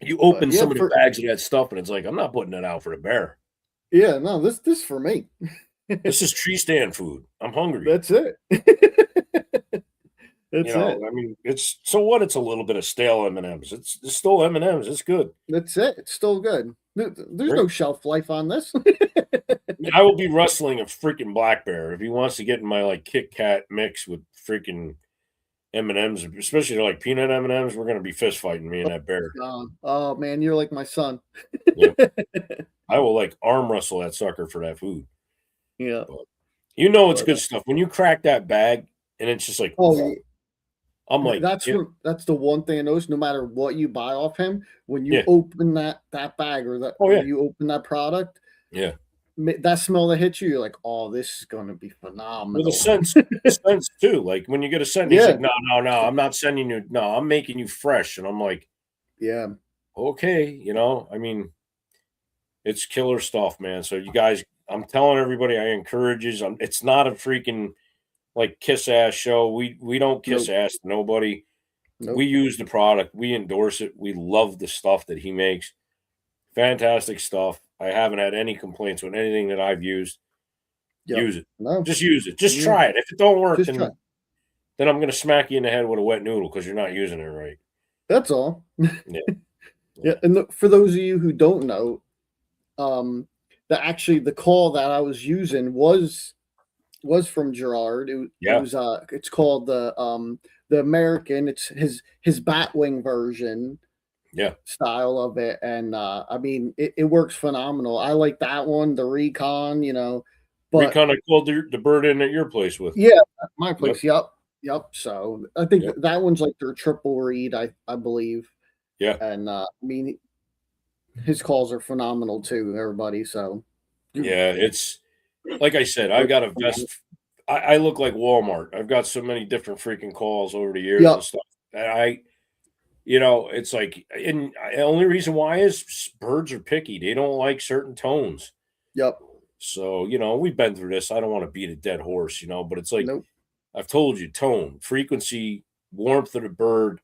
S3: You open some of the bags of that stuff, and it's like I'm not putting that out for the bear.
S2: Yeah, no, this for me.
S3: This is tree stand food. I'm hungry.
S2: That's it.
S3: That's it. I mean, it's so what? It's a little bit of stale M&Ms. It's still M&Ms. It's good.
S2: That's it. It's still good. There's no shelf life on this.
S3: I will be wrestling a freaking black bear if he wants to get in my like Kit Kat mix with freaking M&Ms, especially like peanut M&Ms. We're gonna be fist fighting me and that bear.
S2: Oh man, you're like my son.
S3: Yeah. I will like arm wrestle that sucker for that food.
S2: Yeah,
S3: but, it's good stuff when you crack that bag and it's just like I'm like
S2: that's the one thing I noticed. No matter what you buy off him, when you open that bag or that you open that product, that smell that hits you, you're like, oh, this is going to be phenomenal.
S3: Well, the sense too. Like when you get a scent, he's like, no, I'm not sending you. No, I'm making you fresh, and I'm like,
S2: yeah,
S3: okay, I mean, it's killer stuff, man. So you guys, I'm telling everybody, I encourage you. It's not a freaking like kiss ass show. We don't kiss ass to nobody. Nope. We use the product. We endorse it. We love the stuff that he makes. Fantastic stuff. I haven't had any complaints with anything that I've used. Yep. Use it. No. Just use it. Just try it. If it don't work, then I'm going to smack you in the head with a wet noodle because you're not using it right.
S2: That's all. Yeah. And for those of you who don't know, the call that I was using was from Gerard. It was it's called the American. It's his Batwing version. Style of it, and I mean it works phenomenal. I like that one, the Recon.
S3: But Recon I called the bird in at your place with.
S2: Yeah, my place. Yep. So I think that one's like their triple read. I believe.
S3: Yeah,
S2: and I mean his calls are phenomenal too. Everybody, so
S3: yeah, it's like I said, I've got a vest. I look like Walmart. I've got so many different freaking calls over the years and stuff. And it's like, and the only reason why is birds are picky. They don't like certain tones.
S2: Yep.
S3: So, we've been through this. I don't want to beat a dead horse, but it's like, I've told you, tone, frequency, warmth of the bird,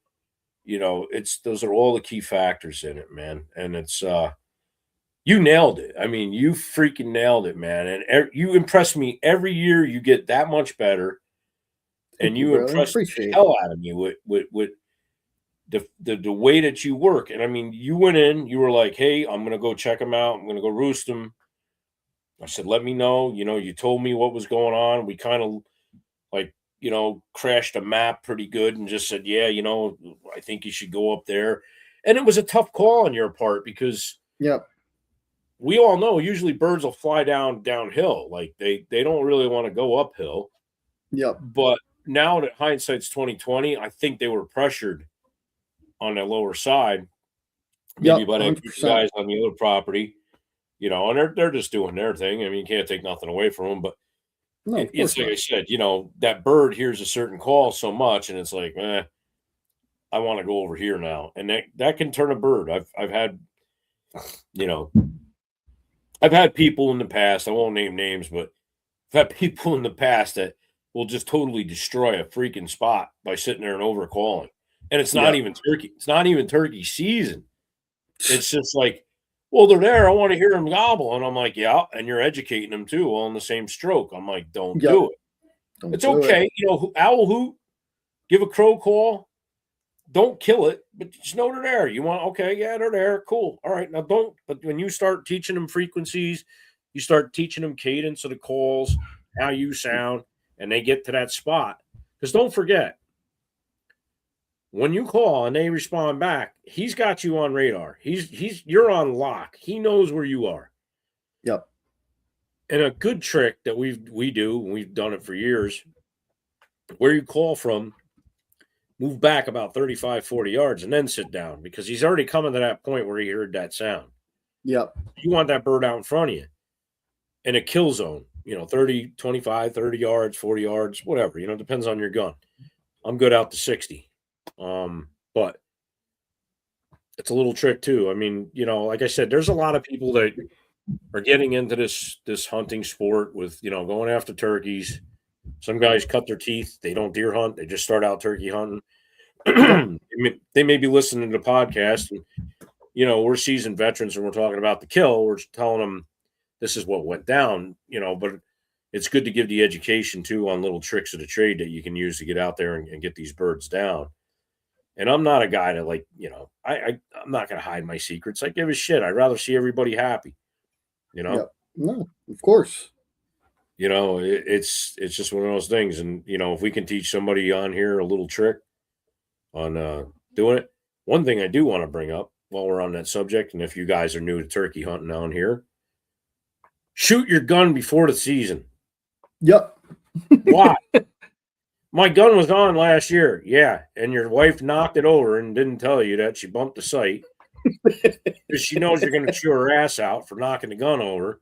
S3: those are all the key factors in it, man. And it's, you nailed it. I mean, you freaking nailed it, man. And you impress me every year. You get that much better. And you impress the hell out of me with the way that you work. And I mean, you went in, you were like, hey, I'm going to go check them out. I'm going to go roost them. I said, let me know. You told me what was going on. We kind of like, crashed a map pretty good and just said, yeah, I think you should go up there. And it was a tough call on your part because we all know usually birds will fly downhill. Like they don't really want to go uphill. But now that hindsight's 2020, I think they were pressured on the lower side, maybe by the guys on the other property, and they're just doing their thing. I mean, you can't take nothing away from them, but it's like I said, that bird hears a certain call so much, and it's like, I want to go over here now, and that can turn a bird. I've had, I've had people in the past. I won't name names, but I've had people in the past that will just totally destroy a freaking spot by sitting there and overcalling. And it's not even turkey. It's not even turkey season. It's just like, well, they're there. I want to hear them gobble. And I'm like, yeah. And you're educating them too all in the same stroke. I'm like, don't do it. It's okay. Owl hoot, give a crow call. Don't kill it, but just know they're there. You want, okay, yeah, they're there. Cool. All right. Now don't, but when you start teaching them frequencies, you start teaching them cadence of the calls, how you sound, and they get to that spot. Because don't forget, when you call and they respond back, he's got you on radar. You're on lock. He knows where you are.
S2: Yep.
S3: And a good trick that we do, and we've done it for years, where you call from, move back about 35, 40 yards and then sit down because he's already coming to that point where he heard that sound.
S2: Yep.
S3: You want that bird out in front of you in a kill zone, 30, 25, 30 yards, 40 yards, whatever, depends on your gun. I'm good out to 60. But it's a little trick too. I mean, like I said, there's a lot of people that are getting into this hunting sport with, going after turkeys. Some guys cut their teeth. They don't deer hunt. They just start out turkey hunting. They may be listening to the podcast and, we're seasoned veterans and we're talking about the kill. We're telling them this is what went down, but it's good to give the education too on little tricks of the trade that you can use to get out there and get these birds down. And I'm not a guy to I'm not going to hide my secrets. I give a shit. I'd rather see everybody happy,
S2: Yep. No, of course.
S3: It's just one of those things. And, if we can teach somebody on here a little trick on doing it. One thing I do want to bring up while we're on that subject, and if you guys are new to turkey hunting down here, shoot your gun before the season.
S2: Yep.
S3: Why? My gun was on last year. Yeah. And your wife knocked it over and didn't tell you that she bumped the sight because she knows you're going to chew her ass out for knocking the gun over.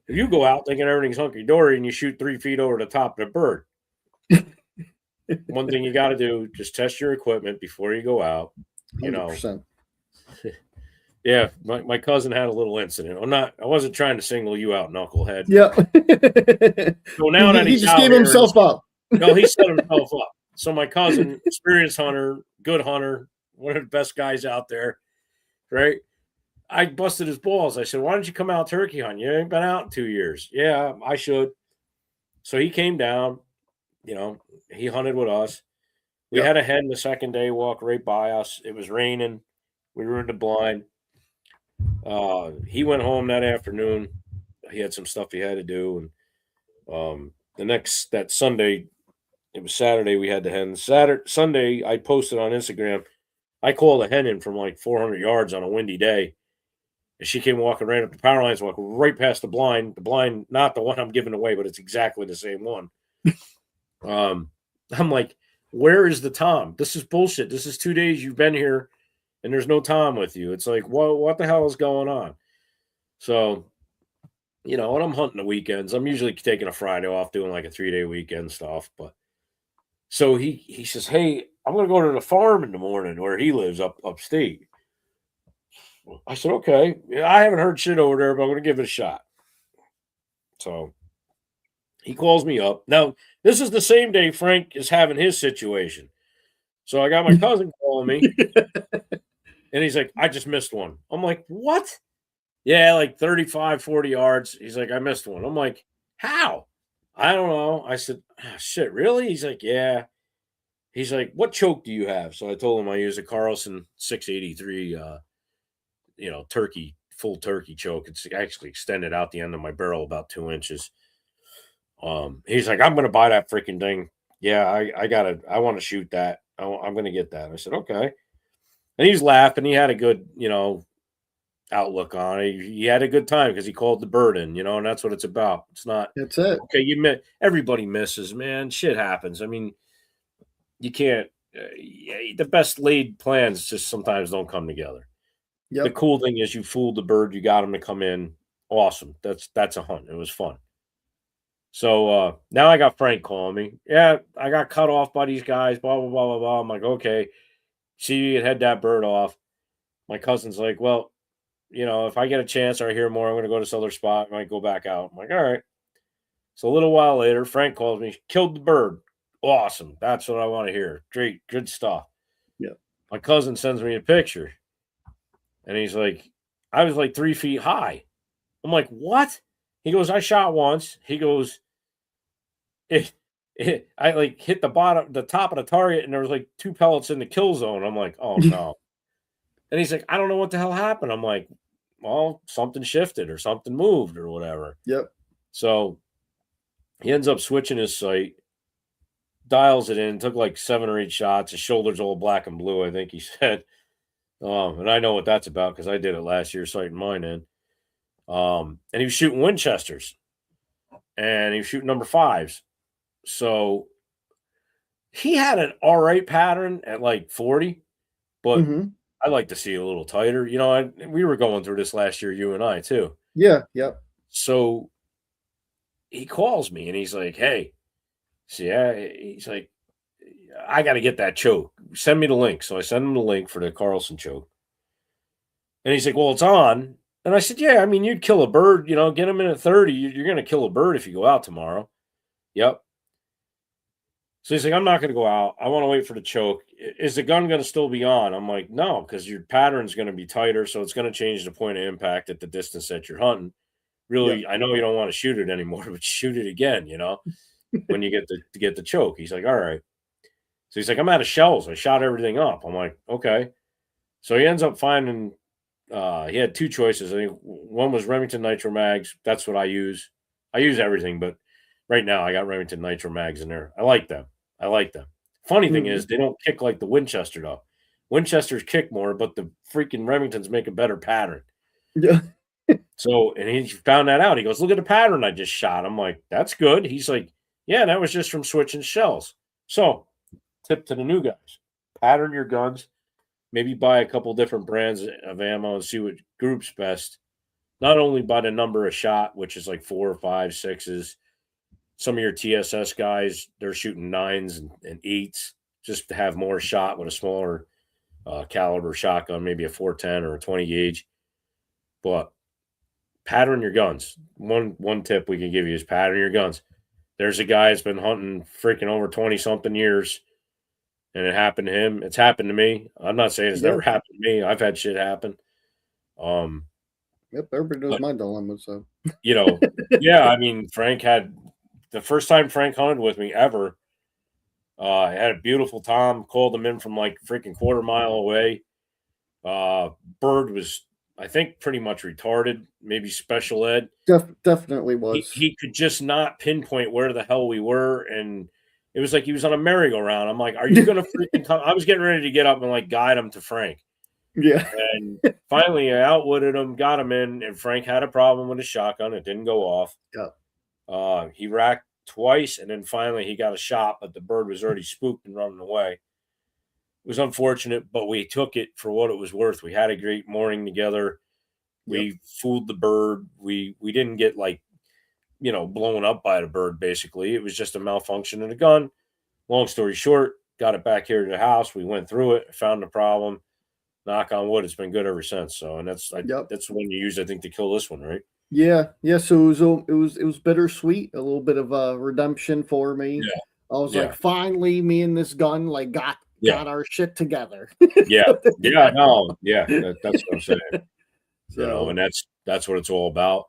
S3: If you go out thinking everything's hunky-dory and you shoot 3 feet over the top of the bird, one thing you got to do, just test your equipment before you go out.
S2: 100%.
S3: Yeah, my cousin had a little incident. I wasn't trying to single you out, knucklehead.
S2: Yeah.
S3: So now that
S2: he just gave himself up.
S3: No, he set himself up. So my cousin, experienced hunter, good hunter, one of the best guys out there, right? I busted his balls. I said, "Why don't you come out turkey hunting? You ain't been out in 2 years." Yeah, I should. So he came down. He hunted with us. We had a hen the second day walk right by us. It was raining. We were in the blind. He went home that afternoon. He had some stuff he had to do. And that Sunday, it was Saturday, we had the hen. Sunday, I posted on Instagram. I called a hen in from like 400 yards on a windy day. And she came walking right up the power lines, walked right past the blind. The blind, not the one I'm giving away, but it's exactly the same one. I'm like, where is the Tom? This is bullshit. This is 2 days you've been here and there's no Tom with you. It's like, what the hell is going on? So, when I'm hunting the weekends, I'm usually taking a Friday off, doing like a 3-day weekend stuff. But so he says, "Hey, I'm going to go to the farm in the morning where he lives upstate." I said, "Okay. Yeah, I haven't heard shit over there, but I'm going to give it a shot." So he calls me up. Now, this is the same day Frank is having his situation. So I got my cousin calling me, and he's like, "I just missed one." I'm like, "What?" "Yeah, like 35, 40 yards. He's like, "I missed one." I'm like, "How?" "I don't know." I said, "Oh, shit, really?" He's like, "Yeah." He's like, "What choke do you have?" So I told him I use a Carlson 683, full turkey choke. It's actually extended out the end of my barrel about 2 inches. He's like, "I'm going to buy that freaking thing. Yeah, I want to shoot that. I'm going to get that." I said, "Okay." And he's laughing. He had a good, outlook on it. He had a good time because he called the bird in, and that's what it's about. It's not,
S2: That's it.
S3: okay, everybody misses, man. Shit happens. I mean, you can't, the best laid plans just sometimes don't come together. Yep. The cool thing is you fooled the bird. You got him to come in. Awesome. That's a hunt. It was fun. So now I got Frank calling me. "Yeah, I got cut off by these guys, blah, blah, blah, blah, blah." I'm like, "Okay. See, you head that bird off." My cousin's like, "Well, if I get a chance or I hear more, I'm going to go to this other spot. I might go back out." I'm like, "All right." So a little while later, Frank calls me, "Killed the bird." Awesome. That's what I want to hear. Great. Good stuff.
S2: Yeah.
S3: My cousin sends me a picture. And he's like, "I was like 3 feet high." I'm like, "What?" He goes, "I shot once." He goes, I like hit the top of the target, and there was like 2 pellets in the kill zone. I'm like, "Oh no." And he's like, "I don't know what the hell happened." I'm like, "Well, something shifted or something moved or whatever."
S2: Yep.
S3: So he ends up switching his sight, dials it in, took like 7 or 8 shots. His shoulder's all black and blue, I think he said. And I know what that's about because I did it last year, sighting mine in. And he was shooting Winchesters, and he was shooting number 5s. So he had an all right pattern at like 40, but I like to see a little tighter. We were going through this last year, you and I too.
S2: Yeah. Yep.
S3: So he calls me and he's like, "Hey," he's like, I got to get that choke. Send me the link. So I sent him the link for the Carlson choke. And he's like, well, it's on. And I said, yeah, I mean, you'd kill a bird, you know, get him in at 30. You're going to kill a bird if you go out tomorrow. Yep. So he's like, I'm not going to go out. I want to wait for the choke. Is the gun going to still be on? I'm like, no, because your pattern's going to be tighter. So it's going to change the point of impact at the distance that you're hunting. Really, yeah. I know you don't want to shoot it anymore, but shoot it again, you know, when you get the choke. He's like, all right. So he's like, I'm out of shells. I shot everything up. I'm like, okay. So he ends up finding, he had two choices. I think one was Remington Nitro Mags. That's what I use. I use everything, but right now I got Remington Nitro Mags in there. I like them. Funny thing is, they don't kick like the Winchester, though. Winchesters kick more, but the freaking Remingtons make a better pattern.
S2: Yeah.
S3: So, and he found that out. He goes, look at the pattern I just shot. I'm like, that's good. He's like, yeah, that was just from switching shells. So, tip to the new guys: pattern your guns. Maybe buy a couple different brands of ammo and see what groups best. Not only by the number of shot, which is like 4, 5, 6s. Some of your TSS guys, they're shooting 9s and 8s just to have more shot with a smaller caliber shotgun, maybe a 410 or a 20 gauge. But pattern your guns. One tip we can give you is pattern your guns. There's a guy that's been hunting freaking over 20-something years, and it happened to him. It's happened to me. I'm not saying it's never happened to me. I've had shit happen.
S2: Yep, everybody knows my dilemma, so.
S3: You know, yeah, I mean, Frank had the first time Frank hunted with me ever. I had a beautiful Tom, called him in from like freaking quarter mile away. Bird was, I think, pretty much retarded, maybe special ed.
S2: Definitely was.
S3: He could just not pinpoint where the hell we were, and it was like he was on a merry-go-round. I'm like, are you going to freaking come? I was getting ready to get up and like guide him to Frank.
S2: Yeah.
S3: And finally I outwitted him, got him in, and Frank had a problem with his shotgun. It didn't go off.
S2: Yeah.
S3: He racked twice, and then finally he got a shot, but the bird was already spooked and running away. It was unfortunate, but we took it for what it was worth. We had a great morning together. We fooled the bird. We didn't get like, you know, blown up by the bird, basically. It was just a malfunction in the gun. Long story short, got it back here to the house. We went through it, found the problem. Knock on wood, it's been good ever since. So, and that's the one you use, I think, to kill this one, right?
S2: Yeah. So it was bittersweet, a little bit of a redemption for me.
S3: Yeah.
S2: I was like, finally, me and this gun like got our shit together.
S3: That's what I'm saying. So, you know, and that's what it's all about.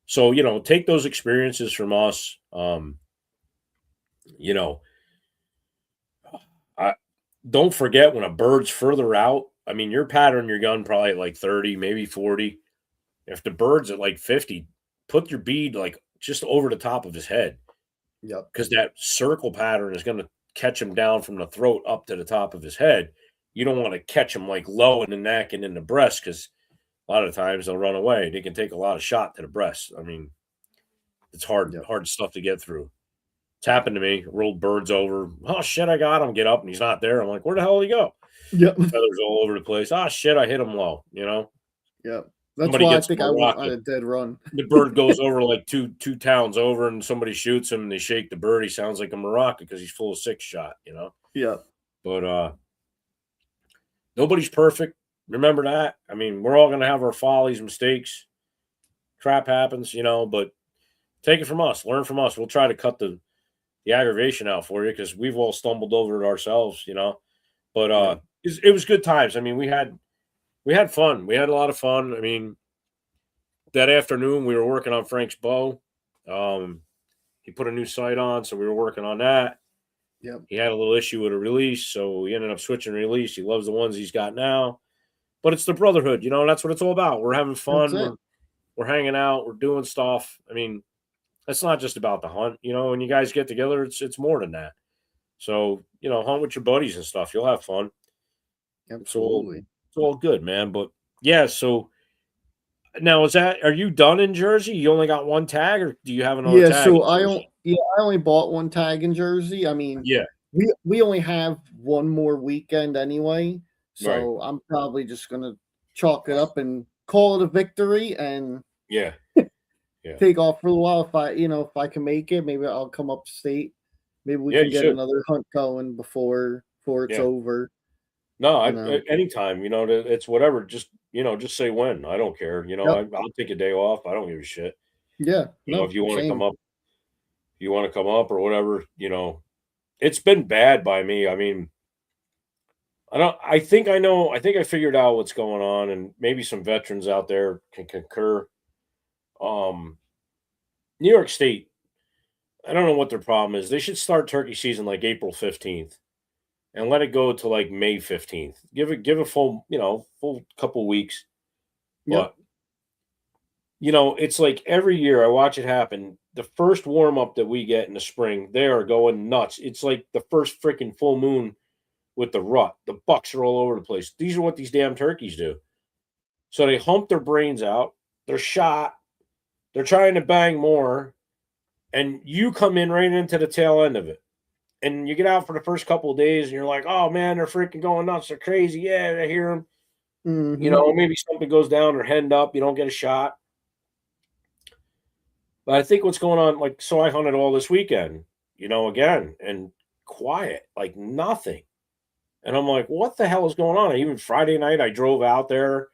S3: So, you know, take those experiences from us. You know, don't forget when a bird's further out. I mean, you're patterning your gun probably at like 30, maybe 40. If the bird's at like 50, put your bead like just over the top of his head.
S2: Yep.
S3: Because that circle pattern is going to catch him down from the throat up to the top of his head. You don't want to catch him like low in the neck and in the breast, because a lot of times they'll run away. They can take a lot of shot to the breast. I mean, it's hard stuff to get through. It's happened to me. Rolled birds over. Oh, shit, I got him. Get up, and he's not there. I'm like, where the hell did he go?
S2: Yep.
S3: Feathers all over the place. Oh, shit, I hit him low, you know?
S2: Yep. That's why I think I went on a dead run.
S3: The bird goes over like two towns over, and somebody shoots him, and they shake the bird. He sounds like a maraca because he's full of 6-shot, you know?
S2: Yeah.
S3: But nobody's perfect. Remember that. I mean, we're all going to have our follies, mistakes. Crap happens, you know, but take it from us. Learn from us. We'll try to cut the aggravation out for you, because we've all stumbled over it ourselves, you know. But it was good times. I mean, we had fun. We had a lot of fun. I mean, that afternoon we were working on Frank's bow. He put a new sight on, so we were working on that.
S2: Yep.
S3: He had a little issue with a release, so we ended up switching release. He loves the ones he's got now. But it's the brotherhood, you know, that's what it's all about. We're having fun. We're hanging out. We're doing stuff. I mean, it's not just about the hunt, you know. When you guys get together, it's more than that. So, you know, hunt with your buddies and stuff. You'll have fun.
S2: Absolutely.
S3: It's all good, man. But yeah, so now are you done in Jersey? You only got one tag, or do you have another tag?
S2: So I only bought one tag in Jersey. I mean, we only have one more weekend anyway. So I'm probably just gonna chalk it up and call it a victory and take off for a while. If I can make it, maybe I'll come upstate Maybe we can get another hunt going before it's over.
S3: No, anytime, it's whatever. Just, just say when. I don't care. I'll take a day off. I don't give a shit.
S2: Yeah.
S3: If you want to come up or whatever, it's been bad by me. I mean, I think I figured out what's going on, and maybe some veterans out there can concur. New York State, I don't know what their problem is. They should start turkey season like April 15th and let it go to like May 15th. Give a full couple weeks. But it's like every year I watch it happen. The first warm up that we get in the spring, they are going nuts. It's like the first freaking full moon with the rut. The bucks are all over the place. These are what these damn turkeys do. So they hump their brains out. They're shot. They're trying to bang more. And you come in right into the tail end of it. And you get out for the first couple of days and you're like, oh man, they're freaking going nuts. They're crazy. Yeah, I hear them.
S2: Mm-hmm.
S3: Maybe something goes down or henned up. You don't get a shot. But I think what's going on, so I hunted all this weekend, again, and quiet, like nothing. And I'm like, what the hell is going on? Even Friday night, I drove out there.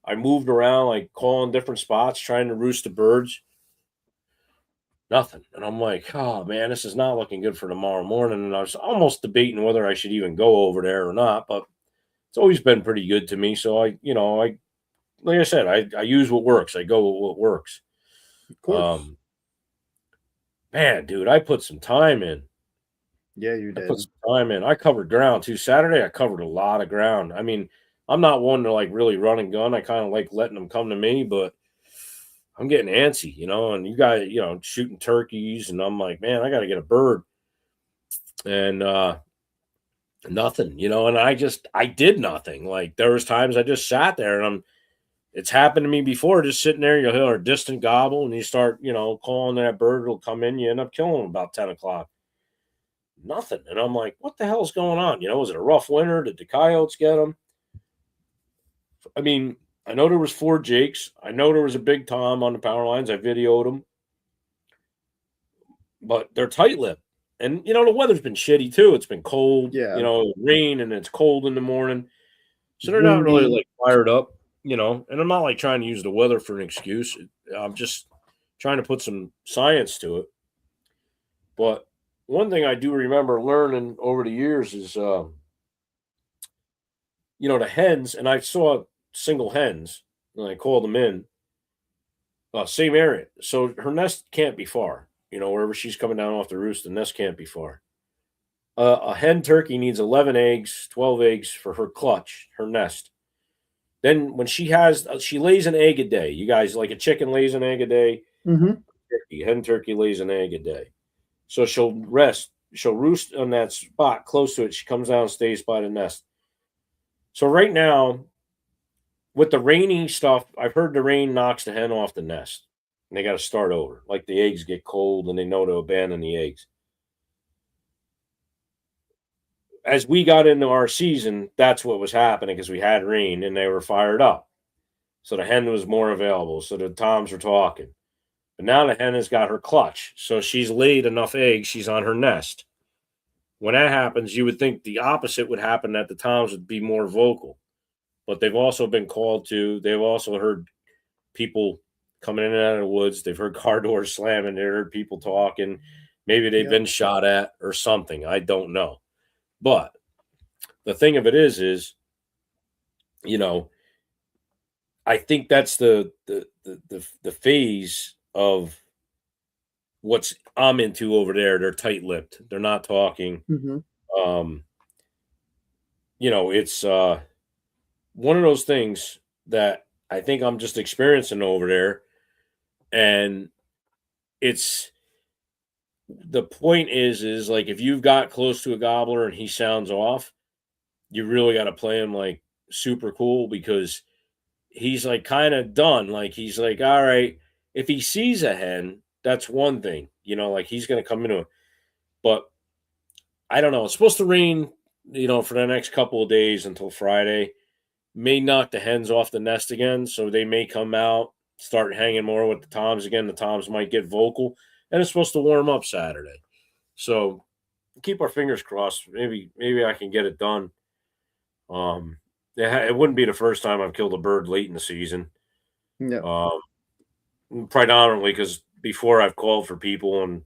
S3: I moved around, like calling different spots, trying to roost the birds. Nothing. And I'm like, oh man, this is not looking good for tomorrow morning. And I was almost debating whether I should even go over there or not, but it's always been pretty good to me. So I like I said, I use what works. I go with what works.
S2: Of course.
S3: Man, dude, I put some time in.
S2: Yeah, you did.
S3: I put some time in. I covered ground too. Saturday, I covered a lot of ground. I mean, I'm not one to like really run and gun. I kind of like letting them come to me, but I'm getting antsy, and you guys, shooting turkeys, and I'm like, man, I got to get a bird, and nothing, and I did nothing. Like there was times I just sat there, and it's happened to me before, just sitting there, you'll hear a distant gobble, and you start, calling that bird, it'll come in, you end up killing them about 10 o'clock. Nothing. And I'm like, what the hell's going on? Was it a rough winter? Did the coyotes get them? I mean, I know there was 4 Jakes. I know there was a big Tom on the power lines. I videoed them. But they're tight-lipped. And, the weather's been shitty, too. It's been cold.
S2: Yeah.
S3: Rain, and it's cold in the morning. So they're not really, like, fired up, and I'm not, like, trying to use the weather for an excuse. I'm just trying to put some science to it. But one thing I do remember learning over the years is, the hens, and I saw single hens, and I called them in, same area. So her nest can't be far. Wherever she's coming down off the roost, the nest can't be far. A hen turkey needs 11 eggs, 12 eggs for her clutch, her nest. Then when she lays an egg a day. You guys, like a chicken lays an egg a day.
S2: Mm-hmm.
S3: Hen turkey lays an egg a day. So she'll roost on that spot close to it. She comes down and stays by the nest. So right now, with the rainy stuff, I've heard the rain knocks the hen off the nest. And they got to start over. Like the eggs get cold and they know to abandon the eggs. As we got into our season, that's what was happening because we had rain and they were fired up. So the hen was more available. So the toms were talking. But now the hen has got her clutch. So she's laid enough eggs. She's on her nest. When that happens, you would think the opposite would happen, that the toms would be more vocal. But they've also been called to. They've also heard people coming in and out of the woods. They've heard car doors slamming. They heard people talking. Maybe they've been shot at or something. I don't know. But the thing of it is, I think that's the phase of what's I'm into over there. They're tight-lipped. They're not talking.
S2: Mm-hmm.
S3: It's one of those things that I think I'm just experiencing over there. And it's the point is like if you've got close to a gobbler and he sounds off, you really got to play him like super cool because he's like kind of done. Like he's like, all right, if he sees a hen, that's one thing, like he's going to come into it. But I don't know. It's supposed to rain, for the next couple of days until Friday. May knock the hens off the nest again. So they may come out, start hanging more with the toms again. The toms might get vocal. And it's supposed to warm up Saturday. So keep our fingers crossed. Maybe I can get it done. It wouldn't be the first time I've killed a bird late in the season.
S2: Yeah.
S3: Predominantly because before I've called for people and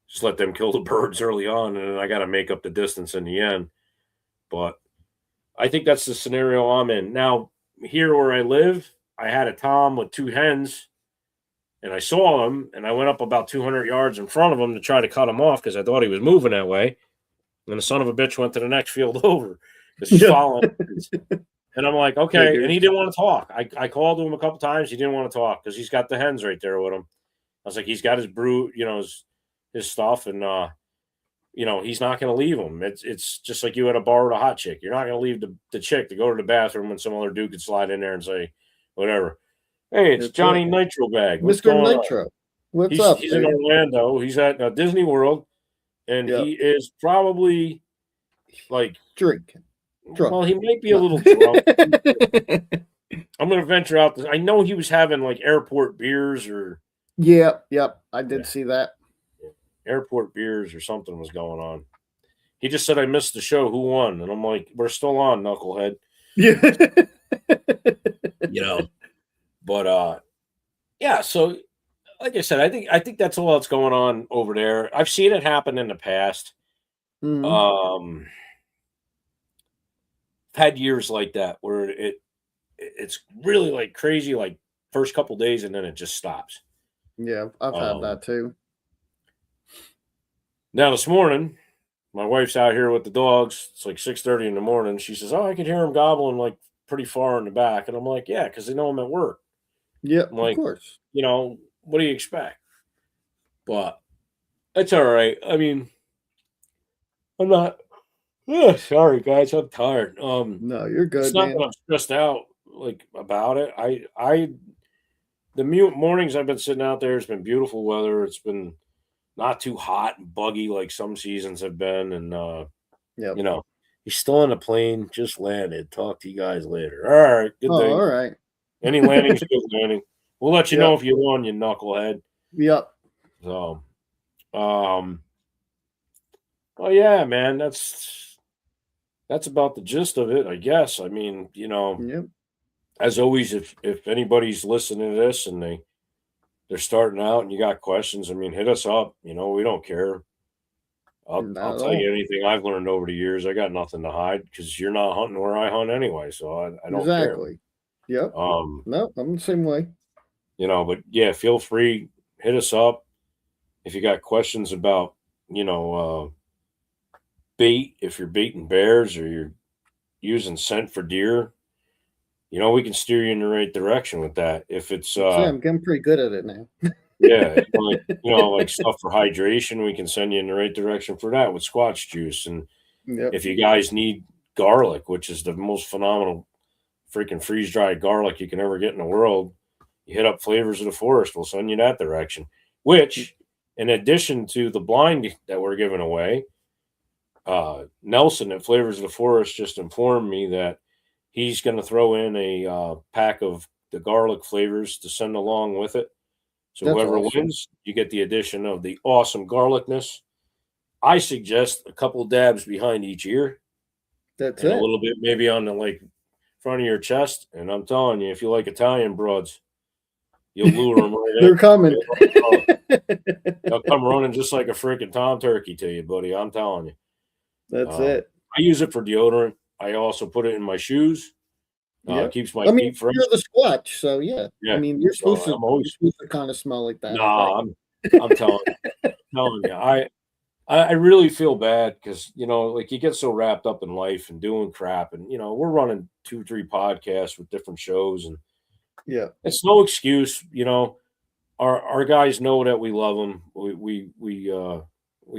S3: just let them kill the birds early on, and then I got to make up the distance in the end. But I think that's the scenario I'm in now. Here where I live, I had a tom with 2 hens, and I saw him, and I went up about 200 yards in front of him to try to cut him off because I thought he was moving that way. And the son of a bitch went to the next field over because he's following. And I'm like, okay. And he didn't want to talk. I called him a couple times. He didn't want to talk because he's got the hens right there with him. I was like, he's got his brood, his stuff, and he's not going to leave him. It's just like you had a bar with a hot chick. You're not going to leave the chick to go to the bathroom when some other dude could slide in there and say whatever. Hey, it's Johnny Nitro Bag. What's
S2: Mr. Nitro. What's up?
S3: He's in Orlando. He's at Disney World, and he is probably like
S2: drinking. Drunk.
S3: Well, he might be a little drunk. I'm going to venture out. I know he was having like airport beers or.
S2: Yep. I did see that.
S3: Airport beers or something was going on. He just said, I missed the show. Who won? And I'm like, we're still on, knucklehead.
S2: Yeah.
S3: But yeah, so like I said, I think that's all that's going on over there. I've seen it happen in the past.
S2: Mm-hmm.
S3: Had years like that where it's really like crazy, like first couple days, and then it just stops.
S2: Yeah, I've had that too.
S3: Now this morning, my wife's out here with the dogs. It's like 6:30 in the morning. She says, "Oh, I can hear them gobbling like pretty far in the back," and I'm like, "Yeah, because they know I'm at work."
S2: Yeah,
S3: I'm like,
S2: of course.
S3: What do you expect? But it's all right. I mean, I'm not. Sorry, guys, I'm tired.
S2: No, you're good.
S3: It's not
S2: man.
S3: that I'm stressed out like about it. The mornings I've been sitting out there, it's been beautiful weather. It's been not too hot and buggy like some seasons have been. And he's still on the plane, just landed. Talk to you guys later. All right, good thing.
S2: All right.
S3: Any landing's a good landing. We'll let you know if you won, you knucklehead.
S2: Yep.
S3: So, yeah, man, that's about the gist of it, I guess. I mean, as always, if anybody's listening to this and they're starting out and you got questions, I mean, hit us up. We don't care. I'll tell you anything I've learned over the years. I got nothing to hide because you're not hunting where I hunt anyway, so I don't care.
S2: Exactly. Yep. No, I'm the same way.
S3: But yeah, feel free, hit us up if you got questions about bait, if you're baiting bears or you're using scent for deer. We can steer you in the right direction with that. If it's
S2: I'm getting pretty good at it now.
S3: Yeah, like stuff for hydration, we can send you in the right direction for that with Squatch juice. And if you guys need garlic, which is the most phenomenal freaking freeze-dried garlic you can ever get in the world, you hit up Flavors of the Forest, we'll send you that direction. Which, in addition to the blind that we're giving away, Nelson at Flavors of the Forest just informed me that he's going to throw in a pack of the garlic flavors to send along with it. So whoever wins, you get the addition of the awesome garlicness. I suggest a couple dabs behind each ear.
S2: That's
S3: it. A little bit maybe on the front of your chest. And I'm telling you, if you like Italian broads, you'll lure them right
S2: They're coming.
S3: They'll come running just like a freaking Tom Turkey to you, buddy. I'm telling you.
S2: That's it.
S3: I use it for deodorant. I also put it in my shoes. Keeps my feet fresh.
S2: You're the Squatch, so yeah. I mean, you're supposed to kind of smell like that.
S3: No, I'm telling you, I really feel bad because you get so wrapped up in life and doing crap, and we're running 2-3 podcasts with different shows, and it's no excuse. Our guys know that we love them. We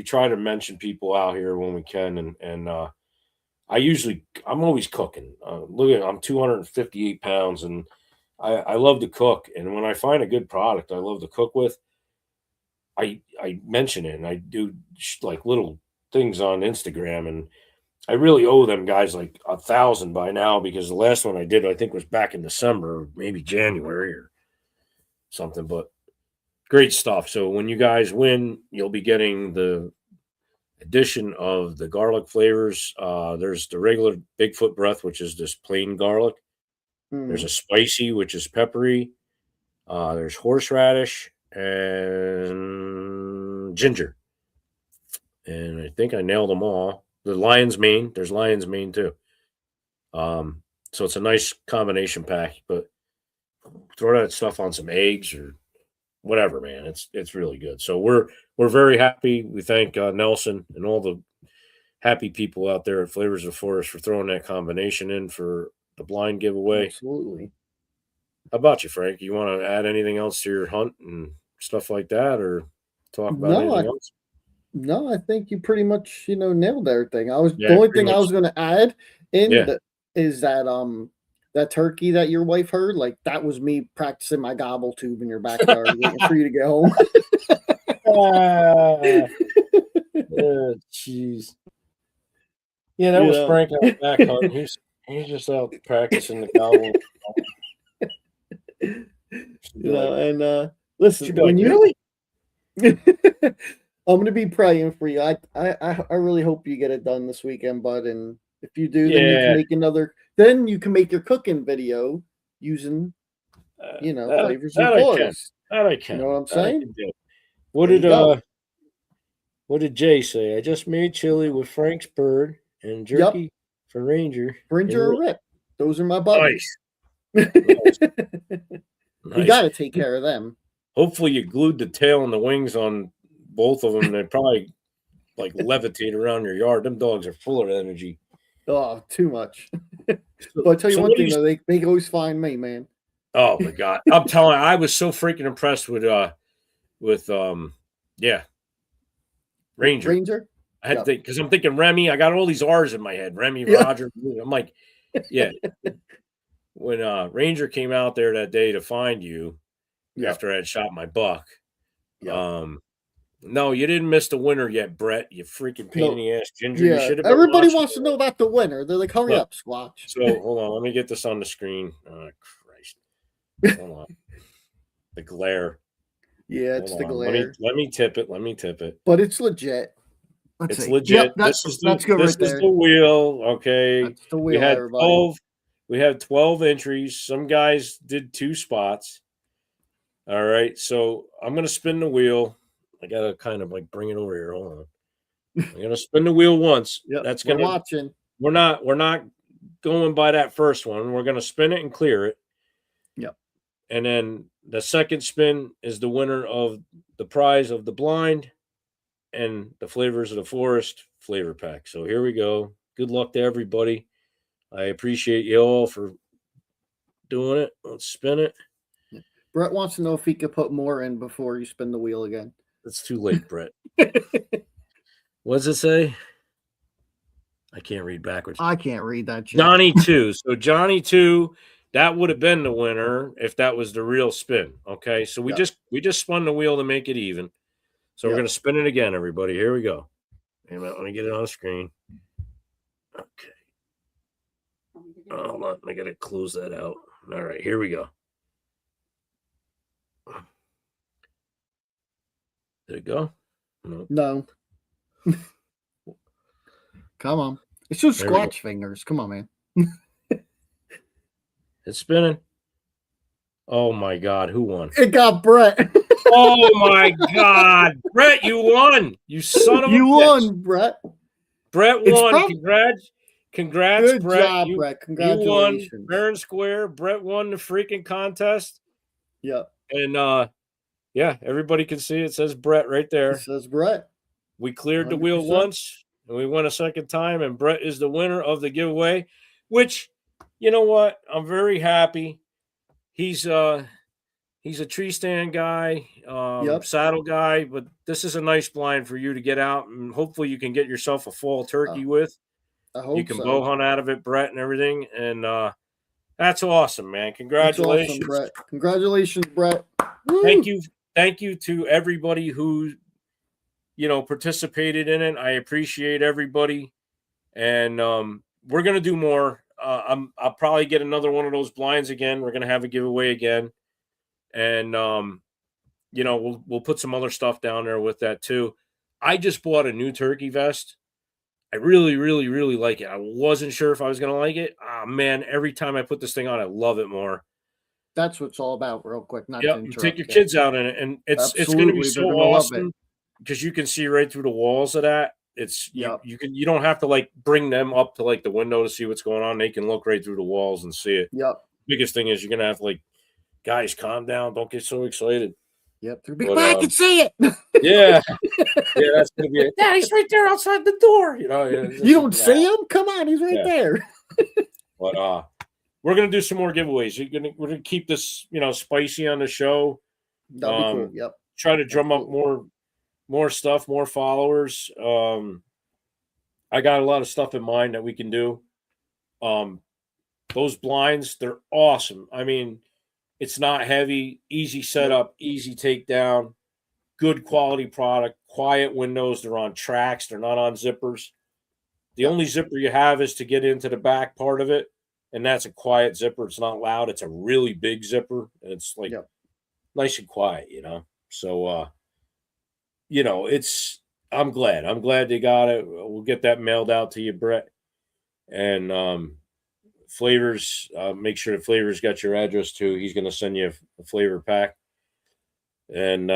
S3: try to mention people out here when we can, and I'm always cooking. Look, I'm 258 pounds, and I love to cook. And when I find a good product I love to cook with, I mention it, and I do little things on Instagram, and I really owe them guys 1,000 by now because the last one I did I think was back in December, or maybe January or something. But great stuff. So when you guys win, you'll be getting the addition of the garlic flavors. There's the regular Bigfoot breath, which is just plain garlic. There's a spicy, which is peppery. There's horseradish and ginger. And I think I nailed them all. The lion's mane. There's lion's mane too. So it's a nice combination pack, but throw that stuff on some eggs or whatever, man. It's really good. So we're very happy. We thank Nelson and all the happy people out there at Flavors of the Forest for throwing that combination in for the blind giveaway.
S2: Absolutely.
S3: How about you, Frank? You want to add anything else to your hunt and stuff like that, or talk about anything else?
S2: No, I think you pretty much nailed everything. The only thing I was going to add is that that turkey that your wife heard, like that was me practicing my gobble tube in your backyard waiting for you to get home.
S3: Jeez. Yeah, that was Frank out back hunting. He's just out practicing the gobble.
S2: Listen, when you really, I'm going to be praying for you. I really hope you get it done this weekend, bud. And if you do, then you can make then you can make your cooking video using, Flavors of the Forest.
S3: That I can.
S2: You know what I'm saying?
S3: What did Jay say? I just made chili with Frank's bird and jerky for Ranger.
S2: Ranger and Rip. Those are my buddies.
S3: Nice.
S2: You got to take care of them.
S3: Hopefully you glued the tail and the wings on both of them. They probably like levitate around your yard. Them dogs are full of energy.
S2: Oh, too much. But I'll tell you one thing, though, they always find me, man.
S3: Oh my God. I'm telling you, I was so freaking impressed with Ranger. I had to think, because I'm thinking Remy. I got all these R's in my head. Remy, Roger. I'm like, yeah. When Ranger came out there that day to find you after I had shot my buck, no, you didn't miss the winner yet, Brett. You freaking pain in the ass ginger.
S2: Yeah.
S3: You
S2: Everybody wants to know about the winner. They're like, hurry up, Squatch.
S3: So hold on, let me get this on the screen. Oh, Christ. Hold on. The glare.
S2: Yeah, it's the glare.
S3: Let me tip it.
S2: But it's legit.
S3: It's legit.
S2: Yep, that's good.
S3: This is the wheel. Okay.
S2: That's the wheel,
S3: we had 12 entries. Some guys did 2 spots. All right. So I'm gonna spin the wheel. I gotta kind of like bring it over here. Hold on. I'm gonna spin the wheel once.
S2: That's gonna. We're watching.
S3: We're not going by that first one. We're gonna spin it and clear it.
S2: Yep.
S3: And then the second spin is the winner of the prize of the blind and the Flavors of the Forest flavor pack. So here we go. Good luck to everybody. I appreciate you all for doing it. Let's spin it.
S2: Brett wants to know if he could put more in before you spin the wheel again.
S3: It's too late, Brett. What does it say? I can't read backwards.
S2: I can't read that.
S3: Johnny 2. So Johnny 2, that would have been the winner if that was the real spin. Okay. So we just spun the wheel to make it even. So we're going to spin it again, everybody. Here we go. Let me get it on the screen. Okay. Oh, hold on. I got to close that out. All right. Here we go. Did it go?
S2: No. Come on. It's just Squatch fingers. Come on, man.
S3: It's spinning. Oh, my God. Who won?
S2: It got Brett.
S3: Oh, my God. Brett, you won. You son of a bitch.
S2: You won, Brett.
S3: Brett won. Congrats,
S2: Good
S3: Brett.
S2: job, Brett. Congratulations.
S3: You won fair and square. Brett won the freaking contest.
S2: Yep.
S3: And, everybody can see it says Brett right there.
S2: It says Brett.
S3: We cleared 100%. The wheel once, and we won a second time, and Brett is the winner of the giveaway, which, you know what? I'm very happy. He's a tree stand guy, saddle guy, but this is a nice blind for you to get out, and hopefully you can get yourself a fall turkey with.
S2: I hope
S3: you can bow hunt out of it, Brett, and everything, and that's awesome, man. Congratulations,
S2: awesome, Brett. Congratulations, Brett. Woo!
S3: Thank you to everybody who, participated in it. I appreciate everybody, and we're gonna do more. I'll probably get another one of those blinds again. We're gonna have a giveaway again, and we'll put some other stuff down there with that too. I just bought a new turkey vest. I really, really, really like it. I wasn't sure if I was going to like it. Ah, man, every time I put this thing on, I love it more.
S2: That's what it's all about, real quick. Not to
S3: Yeah,
S2: interrupt
S3: take your
S2: you.
S3: kids out in it, and it's going to be so awesome because you can see right through the walls of that. It's you don't have to like bring them up to like the window to see what's going on. They can look right through the walls and see it.
S2: Yep.
S3: Biggest thing is you're gonna have to like, guys, calm down. Don't get so excited.
S2: Yep. I can see it.
S3: Yeah. Yeah, that's gonna be it. Daddy's right there outside the door. You know,
S2: you don't see him? Come on, he's right there.
S3: But we're gonna do some more giveaways. We're gonna keep this, spicy on the show.
S2: That'd be cool. Yep.
S3: Try to drum up more stuff, more followers. I got a lot of stuff in mind that we can do. Those blinds, they're awesome. I mean, it's not heavy, easy setup, easy takedown, good quality product, quiet windows. They're on tracks. They're not on zippers. The only zipper you have is to get into the back part of it, and that's a quiet zipper. It's not loud. It's a really big zipper, and it's like nice and quiet, So, I'm glad. I'm glad they got it. We'll get that mailed out to you, Brett. And Flavors, make sure that Flavors got your address too. He's going to send you a flavor pack. And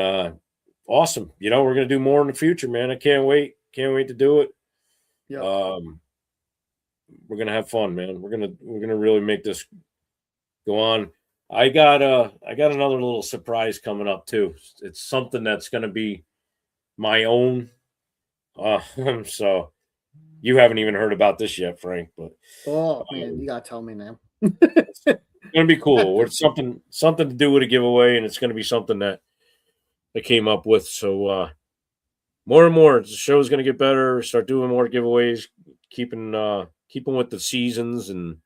S3: awesome. We're going to do more in the future, man. I can't wait. Can't wait to do it.
S2: Yeah.
S3: We're going to have fun, man. We're going to really make this go on. I got another little surprise coming up too. It's something that's going to be my own. So you haven't even heard about this yet, Frank, but
S2: man, you gotta tell me now.
S3: It's gonna be cool. It's something to do with a giveaway, and it's gonna be something that I came up with. So more and more, the show's gonna get better. Start doing more giveaways, keeping with the seasons, and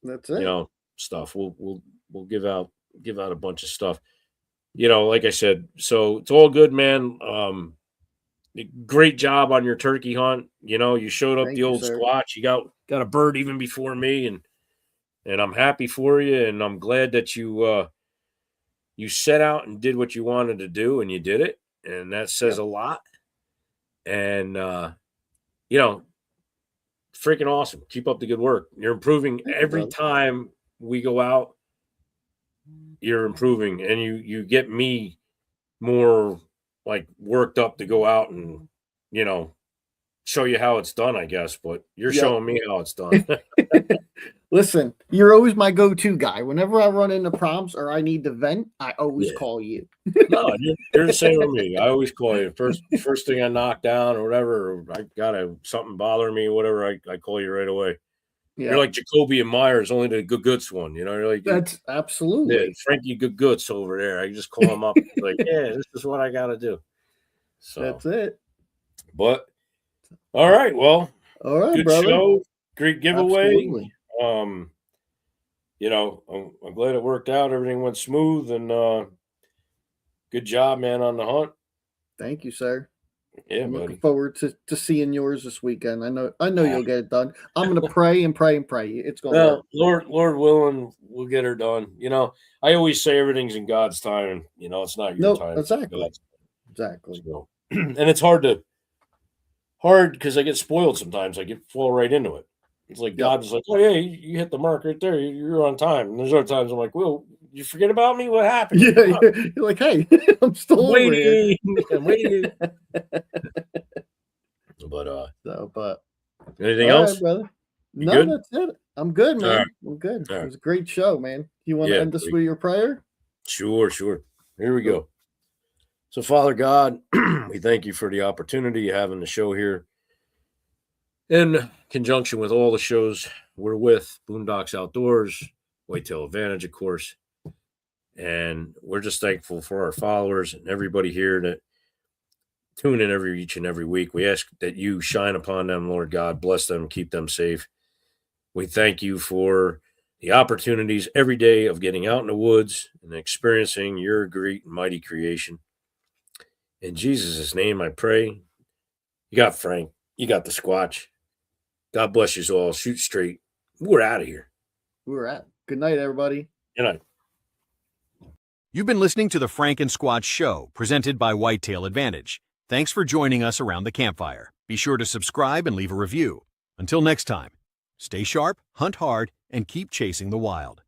S2: that's it.
S3: Stuff. We'll give out a bunch of stuff. Like I said, so it's all good, man. Great job on your turkey hunt. You showed up the old Squatch. You got a bird even before me, and I'm happy for you. And I'm glad that you set out and did what you wanted to do, and you did it. And that says a lot. And freaking awesome. Keep up the good work. You're improving every time we go out. You're improving, and you get me more like worked up to go out and show you how it's done, I guess, but you're showing me how it's done.
S2: Listen, you're always my go-to guy. Whenever I run into problems or I need to vent, I always call you.
S3: No, you're the same with me. I always call you. First thing I knock down or whatever, or I got something bothering me, whatever, I call you right away. You're like Jacoby and Myers, only the good goods one. You're like,
S2: that's absolutely
S3: Frankie Good Goods over there. I just call him up like, this is what I got to do. So
S2: that's it.
S3: But all right, well, good
S2: brother.
S3: show, great giveaway.
S2: Absolutely.
S3: I'm glad it worked out. Everything went smooth, and good job, man, on the hunt.
S2: Thank you, sir.
S3: Yeah,
S2: I'm looking forward to seeing yours this weekend. I know you'll get it done. I'm gonna pray and pray and pray. It's gonna work.
S3: Lord willing, we'll get her done. I always say everything's in God's time. It's not your time.
S2: Exactly.
S3: So, and it's hard because I get spoiled sometimes. I fall right into it. It's like God is like, oh yeah, you hit the mark right there. You're on time. And there's other times I'm like, well, you forget about me? What happened?
S2: Yeah, you're like, hey, I'm still waiting.
S3: I'm waiting. But anything else,
S2: brother? No,
S3: good?
S2: That's it. I'm good, man.
S3: Right.
S2: I'm good.
S3: Right.
S2: It was a great show, man. You want to end this with your prayer?
S3: Sure. Here we go. So, Father God, we thank you for the opportunity of having the show here in conjunction with all the shows we're with, Boondocks Outdoors, Whitetail Advantage, of course. And we're just thankful for our followers and everybody here that tune in each and every week. We ask that you shine upon them, Lord God, bless them, keep them safe. We thank you for the opportunities every day of getting out in the woods and experiencing your great and mighty creation. In Jesus' name, I pray. You got Frank. You got the Squatch. God bless you all. Shoot straight. We're out of here.
S2: We're out. Good night, everybody.
S3: Good night.
S1: You've been listening to the Frank and Squatch Show, presented by Whitetail Advantage. Thanks for joining us around the campfire. Be sure to subscribe and leave a review. Until next time, stay sharp, hunt hard, and keep chasing the wild.